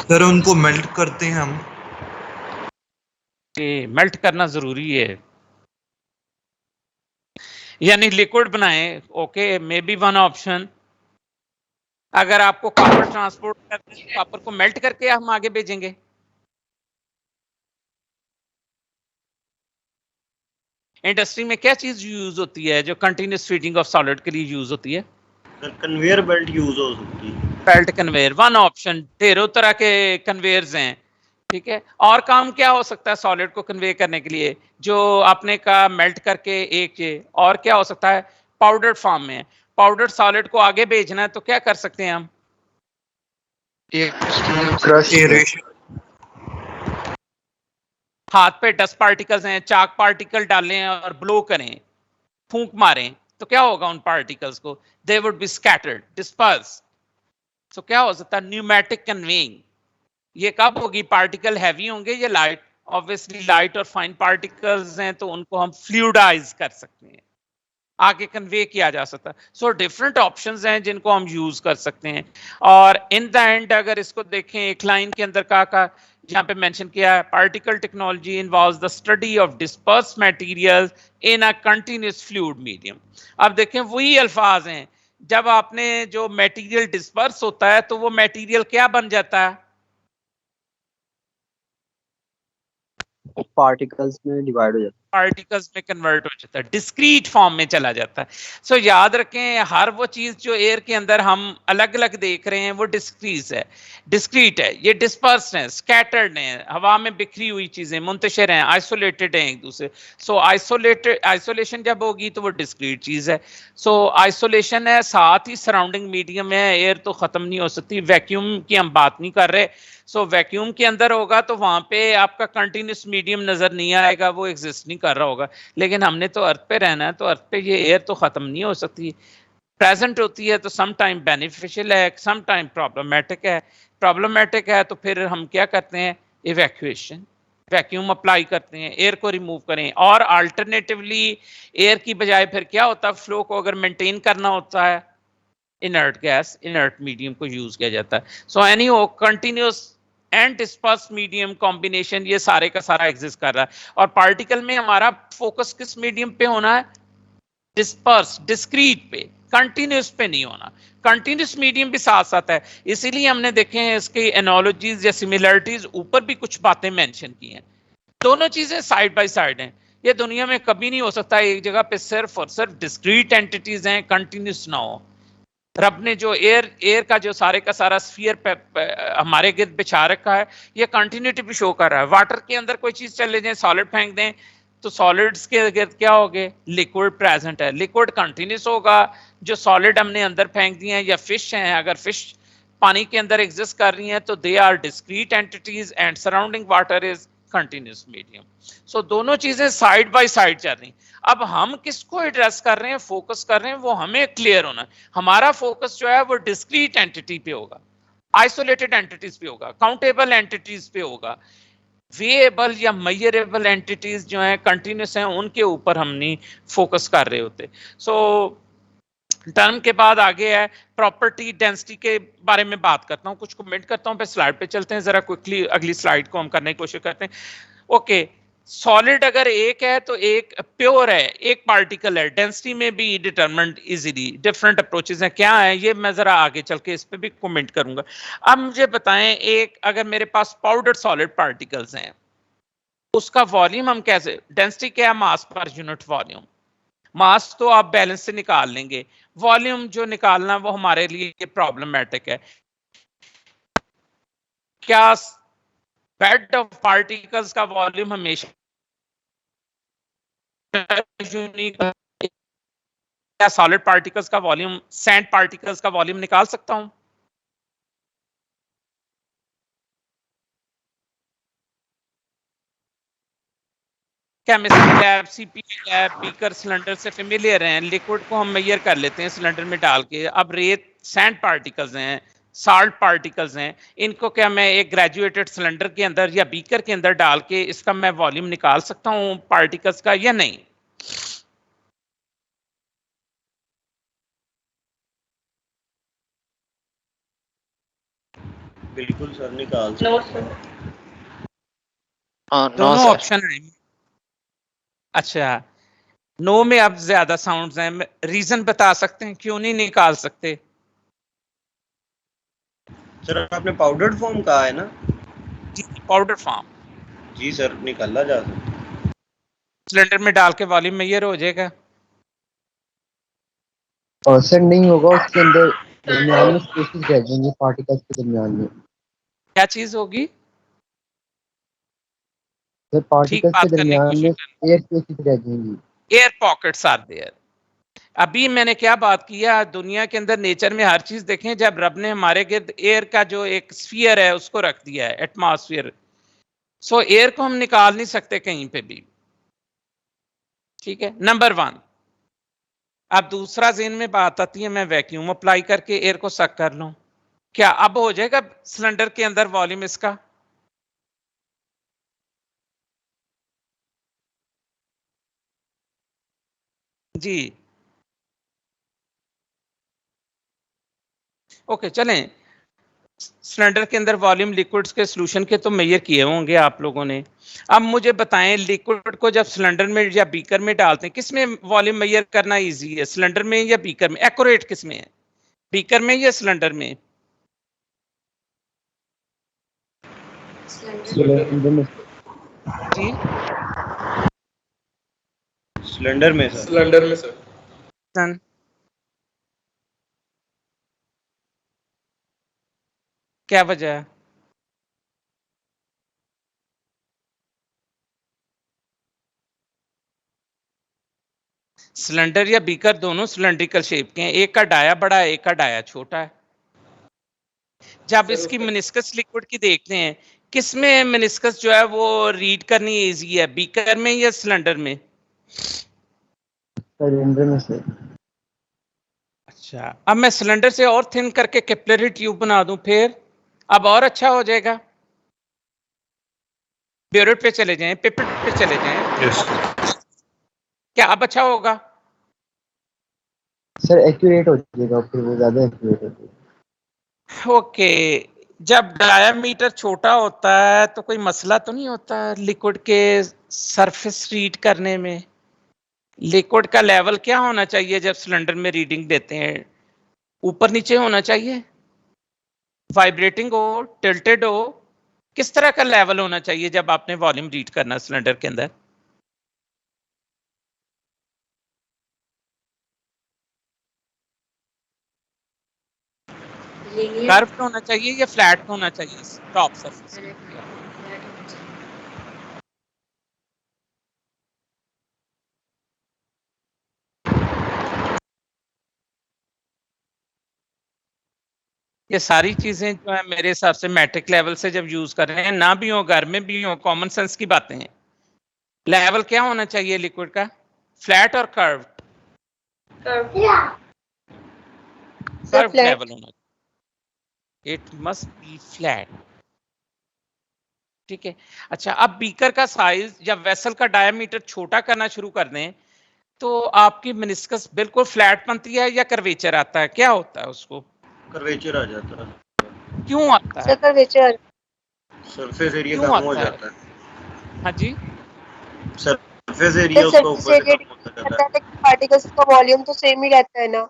सर उनको मेल्ट करते हैं हम। मेल्ट करना जरूरी है, यानी लिक्विड बनाएं। Okay, may be one option. अगर आपको कॉपर ट्रांसपोर्ट करना है, कॉपर को मेल्ट करके हम आगे भेजेंगे। इंडस्ट्री में क्या चीज यूज होती है जो कंटिन्यूस फीडिंग ऑफ सॉलिड के लिए यूज होती है, कन्वेयर बेल्ट यूज हो सकती है। Belt conveyor, one option. ढेरों तरह के कन्वेयर्स हैं। ठीक है, और काम क्या हो सकता है सॉलिड को कन्वे करने के लिए, जो आपने कहा मेल्ट करके एक ये, और क्या हो सकता है, पाउडर फॉर्म में, पाउडर सॉलिड को आगे भेजना है तो क्या कर सकते हैं हम, हाथ पे डस्ट पार्टिकल्स हैं, चाक पार्टिकल डालें और ब्लो करें, फूंक मारें तो क्या होगा उन पार्टिकल्स को, दे वुड बी स्कैटर्ड, डिस्पर्स। तो क्या हो सकता है, न्यूमेटिक कन्वेइंग। ये कब होगी, पार्टिकल हैवी होंगे या लाइट, ऑब्वियसली लाइट और फाइन पार्टिकल्स हैं तो उनको हम फ्लूइडाइज कर सकते हैं, आगे कन्वे किया जा सकता है। सो डिफरेंट ऑप्शंस हैं जिनको हम यूज कर सकते हैं। और इन द एंड अगर इसको देखें, एक लाइन के अंदर का यहाँ पे मेंशन किया है, particle technology involves the study of disperse materials in a continuous fluid medium. अब देखें वही अल्फाज हैं, जब आपने जो मटेरियल डिस्पर्स होता है तो वो मटेरियल क्या बन जाता है, पार्टिकल्स में डिवाइड हो जाता है, पार्टिकल्स में कन्वर्ट हो जाता है, डिस्क्रीट फॉर्म में चला जाता है। सो याद रखें, हर वो चीज जो एयर के अंदर हम अलग अलग देख रहे हैं वो डिस्क्रीट है, ये डिस्पर्स्ड है, स्कैटर्ड है, हवा में बिखरी हुई चीजें, मुंतशिर हैं, आइसोलेटेड हैं एक दूसरे। सो आइसोलेशन जब होगी तो वो डिस्क्रीट चीज है। सो आइसोलेशन है, साथ ही सराउंडिंग मीडियम है, एयर तो खत्म नहीं हो सकती, वैक्यूम की हम बात नहीं कर रहे। सो वैक्यूम के अंदर होगा तो वहां पे आपका कंटिन्यूस मीडियम नजर नहीं आएगा, वो एग्जिस्ट नहीं कर रहा होगा। लेकिन हमने तो अर्थ पे रहना है, तो अर्थ पे ये एयर तो खत्म नहीं हो सकती, प्रेजेंट होती है, तो सम टाइम बेनिफिशियल है, सम टाइम प्रॉब्लमेटिक है। प्रॉब्लमेटिक है तो फिर हम क्या करते हैं, इवैक्यूएशन, वैक्यूम अप्लाई करते हैं, एयर को रिमूव करें। और अल्टरनेटिवली एयर की बजाय फिर क्या होता है, फ्लो को अगर मेंटेन करना होता है, इनर्ट गैस, इनर्ट मीडियम को यूज किया जाता है। सो एनी हो continuous and disperse medium combination, ये सारे का सारा एग्जिस्ट कर रहा है। और पार्टिकल में हमारा फोकस किस मीडियम पे होना है, डिस्पर्स, डिस्क्रीट पे, कंटिन्यूस पे नहीं होना। कंटिन्यूस मीडियम भी साथ साथ है, इसीलिए हमने देखे हैं इसकी एनालॉजीज या सिमिलरिटीज ऊपर भी कुछ बातें मेंशन की हैं। दोनों चीजें साइड बाय साइड हैं। ये दुनिया में कभी नहीं हो सकता एक जगह पे सिर्फ और सिर्फ डिस्क्रीट एंटिटीज हैं, कंटिन्यूस ना हो। रब ने जो एयर का जो सारे का सारा स्फीयर पे हमारे गिर्द बिछा रखा है, ये कंटिन्यूटी भी शो कर रहा है। वाटर के अंदर कोई चीज चले जाए, सॉलिड फेंक दें, तो सॉलिड्स के गिर्द क्या होगे, लिक्विड प्रेजेंट है, लिक्विड कंटिन्यूस होगा। जो सॉलिड हमने अंदर फेंक दिए हैं, या फिश हैं, अगर फिश पानी के अंदर एग्जिस्ट कर रही हैं, तो they are discrete entities and surrounding water is continuous medium. So दोनों चीजें साइड बाय साइड चल रही। अब हम किसको एड्रेस कर रहे हैं, फोकस कर रहे हैं, वो हमें क्लियर होना है। हमारा फोकस जो है वो डिस्क्रीट एंटिटी पे होगा, आइसोलेटेड एंटिटीज पे होगा, काउंटेबल एंटिटीज पे होगा। वेएबल या मेजरेबल एंटिटीज जो हैं, कंटिन्यूस हैं, उनके ऊपर हम नहीं फोकस कर रहे होते। सो टर्म के बाद आगे है प्रॉपर्टी डेंसिटी के बारे में बात करता हूँ, कुछ कमेंट करता हूँ, फिर स्लाइड पे चलते हैं, जरा क्विकली अगली स्लाइड को हम करने की कोशिश करते हैं। ओके, सॉलिड अगर एक है तो एक प्योर है, एक पार्टिकल है, डेंसिटी में भी डिटरमिन्ड इजीली। डिफरेंट अप्रोचेस हैं, क्या है ये मैं जरा आगे चल के इस पे भी कमेंट करूंगा। अब मुझे बताएं, एक अगर मेरे पास पाउडर सॉलिड पार्टिकल्स हैं, उसका वॉल्यूम हम कैसे, डेंसिटी क्या है, मास पर यूनिट वॉल्यूम। मास तो आप बैलेंस से निकाल लेंगे, वॉल्यूम जो निकालना वो हमारे लिए प्रॉब्लमेटिक है। क्या बेड ऑफ पार्टिकल्स का वॉल्यूम हमेशा यूनिक, क्या सॉलिड पार्टिकल्स का वॉल्यूम सैंड पार्टिकल्स का वॉल्यूम निकाल सकता हूं? Chemistry lab, CPE lab, beaker cylinder से फेमिलियर हैं। लिक्विड को हम मेजर कर लेते हैं सिलेंडर में डाल के। अब रेत सैंड पार्टिकल्स हैं, साल्ट पार्टिकल्स हैं, इनको क्या मैं एक ग्रेजुएटेड सिलेंडर के अंदर या बीकर के अंदर डाल के इसका मैं वॉल्यूम निकाल सकता हूं पार्टिकल्स का या नहीं? बिल्कुल सर, निकाल नो सर। दोनों ऑप्शन है। अच्छा, नो में अब ज्यादा साउंड्स हैं, रीजन बता सकते हैं क्यों नहीं निकाल सकते? सर आपने पाउडर्ड फॉर्म कहा है ना? जी, पाउडर फॉर्म। जी सर, निकाला जा सकता। सिलेंडर में डाल के वॉल्यूम मेजर हो जाएगा? सर नहीं होगा, उसके अंदर दरमियान में स्पेसेस रह जाएंगे पार्टिकल्स के दरमियान में। क्या चीज होगी? सर पार्टिकल्स के दरमियान में एयर स्पेसेस रह जाएंगी, एयर पॉकेट्स आर देयर। अभी मैंने क्या बात किया, दुनिया के अंदर नेचर में हर चीज देखें, जब रब ने हमारे गिर्द एयर का जो एक स्फीयर है उसको रख दिया है, एटमॉस्फेयर, सो एयर को हम निकाल नहीं सकते कहीं पे भी, ठीक है, नंबर 1। अब दूसरा ज़हन में बात आती है, मैं वैक्यूम अप्लाई करके एयर को सक कर लूं, क्या अब हो जाएगा सिलेंडर के अंदर वॉल्यूम इसका? जी ओके, चलें। सिलेंडर के अंदर वॉल्यूम लिक्विड्स के सॉल्यूशन के तो मेजर किए होंगे आप लोगों ने। अब मुझे बताएं, लिक्विड को जब सिलेंडर में या बीकर में डालते हैं, किस में वॉल्यूम मेजर करना इजी है, सिलेंडर में या बीकर में? एक्यूरेट किस में है, बीकर में या सिलेंडर में? जी सिलेंडर में सर। सिलेंडर में सर। क्या वजह है? सिलेंडर या बीकर दोनों सिलेंड्रिकल शेप के हैं, एक का डाया बड़ा है, एक का डाया छोटा है। जब इसकी मेनिस्कस लिक्विड की देखते हैं, किस में मेनिस्कस जो है वो रीड करनी इजी है, बीकर में या सिलेंडर में? सिलेंडर में सर। अच्छा, अब मैं सिलेंडर से और थिन करके कैपिलरी ट्यूब बना दूं, फिर अब और अच्छा हो जाएगा। ब्यूरेट पे चले जाएं, पिपेट पे चले जाएं, यस क्या अब अच्छा होगा? सर एक्यूरेट हो जाएगा, फिर वो ज्यादा एक्यूरेट हो जाएगा। ओके, जब डायामीटर छोटा होता है तो कोई मसला तो नहीं होता लिक्विड के सरफेस रीड करने में? लिक्विड का लेवल क्या होना चाहिए जब सिलेंडर में रीडिंग देते हैं? ऊपर नीचे होना चाहिए, वाइब्रेटिंग हो, टिल्टेड हो, किस तरह का लेवल होना चाहिए जब आपने वॉल्यूम रीड करना सिलेंडर के अंदर? कर्व होना चाहिए या फ्लैट होना चाहिए टॉप सरफेस? ये सारी चीजें जो है मेरे हिसाब से मैट्रिक लेवल से जब यूज कर रहे हैं, ना भी हो घर में भी हो, कॉमन सेंस की बातें हैं। लेवल क्या होना चाहिए लिक्विड का, फ्लैट और कर्व? कर्व लेवल होना चाहिए, इट मस्ट बी फ्लैट। ठीक है, अच्छा अब बीकर का साइज जब वेसल का डायमीटर छोटा करना शुरू कर दें तो आपकी मेनिस्कस बिल्कुल फ्लैट बनती है या कर्वेचर आता है, क्या होता है उसको? कर्वेचर आ जाता है। क्यों आता है? कर्वेचर सरफेस एरिया क्यों कम हो आता है? जाता है। हाँ जी, सरफेस एरिया उसका ऊपर से कम होता जाता है। पार्टिकल्स का वॉल्यूम तो सेम ही रहता है ना।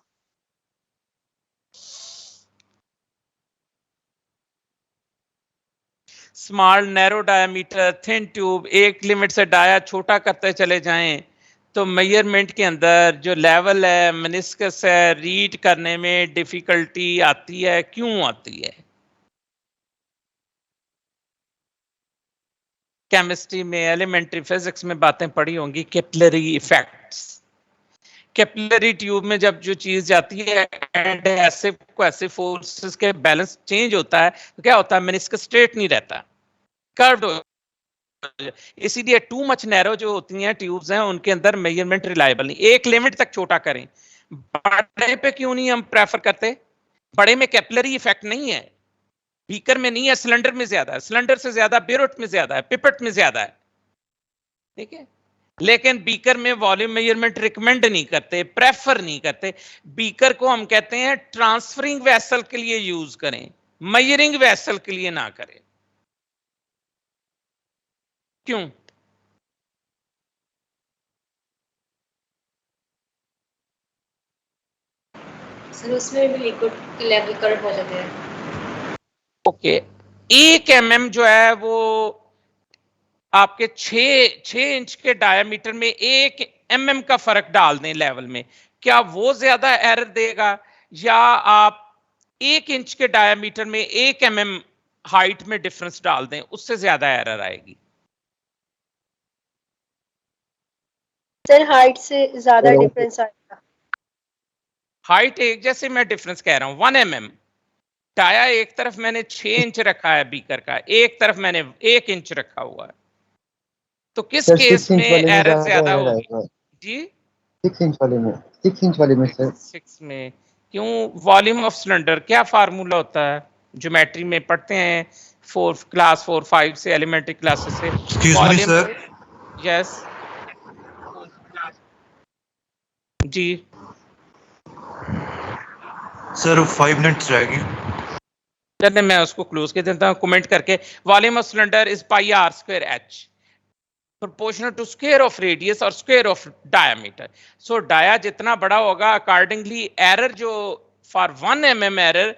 Small narrow diameter thin tube, एक लिमिट से डाया छोटा करते चले जाएं तो मेजरमेंट के अंदर जो लेवल है मेनिस्कस है रीड करने में डिफिकल्टी आती है, क्यों आती है? केमिस्ट्री में, एलिमेंट्री फिजिक्स में बातें पढ़ी होंगी, कैपिलरी इफेक्ट्स। कैपिलरी ट्यूब में जब जो चीज जाती है एडहेसिव कोएसिव फोर्सेस के बैलेंस चेंज होता है तो क्या होता है, मेनिस्कस स्ट्रेट नहीं रहता, कर्व्ड हो। इसीलिए टू मच नैरो जो होती हैं ट्यूब्स हैं उनके अंदर मेजरमेंट रिलायबल नहीं। एक लिमिट तक छोटा करें, बड़े पे क्यों नहीं हम प्रेफर करते? बड़े में कैपिलरी इफेक्ट नहीं है, बीकर में नहीं है, सिलेंडर में ज्यादा है, सिलेंडर से ज्यादा ब्यूरेट में ज्यादा है, पिपेट में ज्यादा है। ठीक है, लेकिन बीकर में वॉल्यूम मेजरमेंट रिकमेंड नहीं करते, प्रेफर नहीं करते। बीकर को हम कहते हैं ट्रांसफरिंग वेसल के लिए यूज करें, मेजरिंग वेसल के लिए ना करें। क्यों? सर उसमें भी लिक्विड के लेवल कर्व हो जाते हैं। ओके, 1 mm जो है वो आपके 6 इंच के डायमीटर में 1 mm का फर्क डाल दें लेवल में, क्या वो ज्यादा एरर देगा या आप 1 इंच के डायमीटर में 1 mm हाइट में डिफरेंस डाल दें उससे ज्यादा एरर आएगी? सर हाइट से ज्यादा डिफरेंस आएगा। हाइट एक जैसे मैं डिफरेंस कह रहा हूं 1 mm, डाया एक तरफ मैंने 6 इंच रखा है बीकर का, एक तरफ मैंने 1 इंच रखा हुआ है, तो किस केस में एरर ज्यादा होगी जी? 6 इंच वाले में, 6 इंच वाले में सर। 6 में क्यों? वॉल्यूम ऑफ सिलेंडर क्या फार्मूला होता है, ज्योमेट्री में पढ़ते हैं क्लास 4 5 से, एलिमेंट्री क्लासेस से। Excuse me sir. यस जी सर 5 मिनट्स रहेगी। चलिए मैं उसको क्लोज कर देता हूं कमेंट करके। Volume of cylinder is pi r square h proportional to square of radius और square of diameter. So dia जितना बड़ा होगा अकॉर्डिंगली एरर जो फॉर 1 mm एरर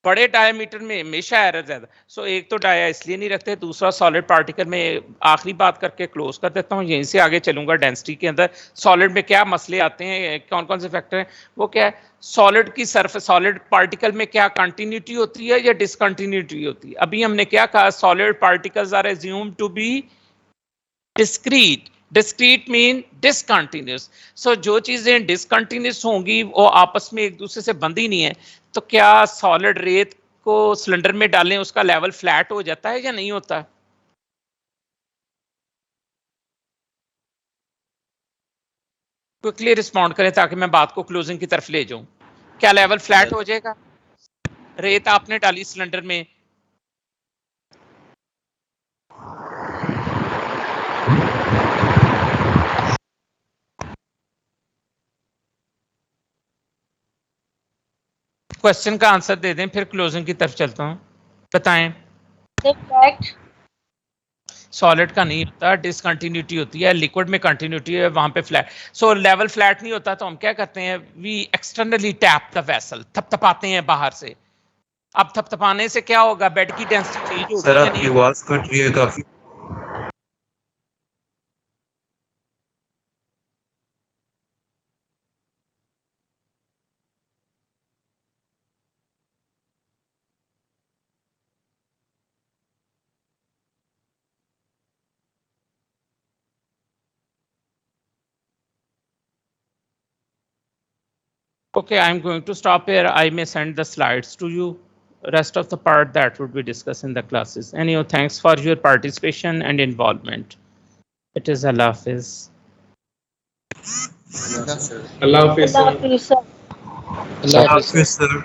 बड़े डायमीटर में हमेशा एरर ज्यादा। सो एक तो डाया इसलिए नहीं रखते, दूसरा सॉलिड पार्टिकल में आखिरी बात करके क्लोज कर देता हूं, यहीं से आगे चलूंगा। डेंसिटी के अंदर सॉलिड में क्या मसले आते हैं, कौन कौन से फैक्टर हैं, वो क्या है, सॉलिड की सरफेस, सॉलिड पार्टिकल में क्या कंटिन्यूटी होती है या डिसकंटिन्यूटी होती है। अभी हमने क्या कहा, solid particles are assumed to be discrete, discrete mean discontinuous. So जो चीजें डिसकंटिन्यूस होंगी वो आपस में एक दूसरे से बंधी नहीं है, तो क्या सॉलिड रेत को सिलेंडर में डालें उसका लेवल फ्लैट हो जाता है या नहीं होता? क्विकली रिस्पॉन्ड करें ताकि मैं बात को क्लोजिंग की तरफ ले जाऊं। क्या लेवल फ्लैट हो जाएगा? रेत आपने डाली सिलेंडर में, क्वेश्चन का आंसर दे दें फिर क्लोजिंग की तरफ चलता हूं। बताएं। सॉलिड का नहीं होता, डिसकंटिन्यूटी होती है, लिक्विड में कंटिन्यूटी है, वहां पे फ्लैट। सो लेवल फ्लैट नहीं होता तो हम क्या करते हैं, we externally tap the vessel, थपथपाते हैं बाहर से। अब थपथपाने से क्या होगा, बेड की डेंसिटी चेंज होगी सर या आपकी नहीं? आवाज कट रही है काफी। Okay, I'm going to stop here. I may send the slides to you. Rest of the part that would be discussed in the classes. Anyhow, thanks for your participation and involvement. It is Allah Hafiz. Allah Hafiz. Allah Hafiz, sir.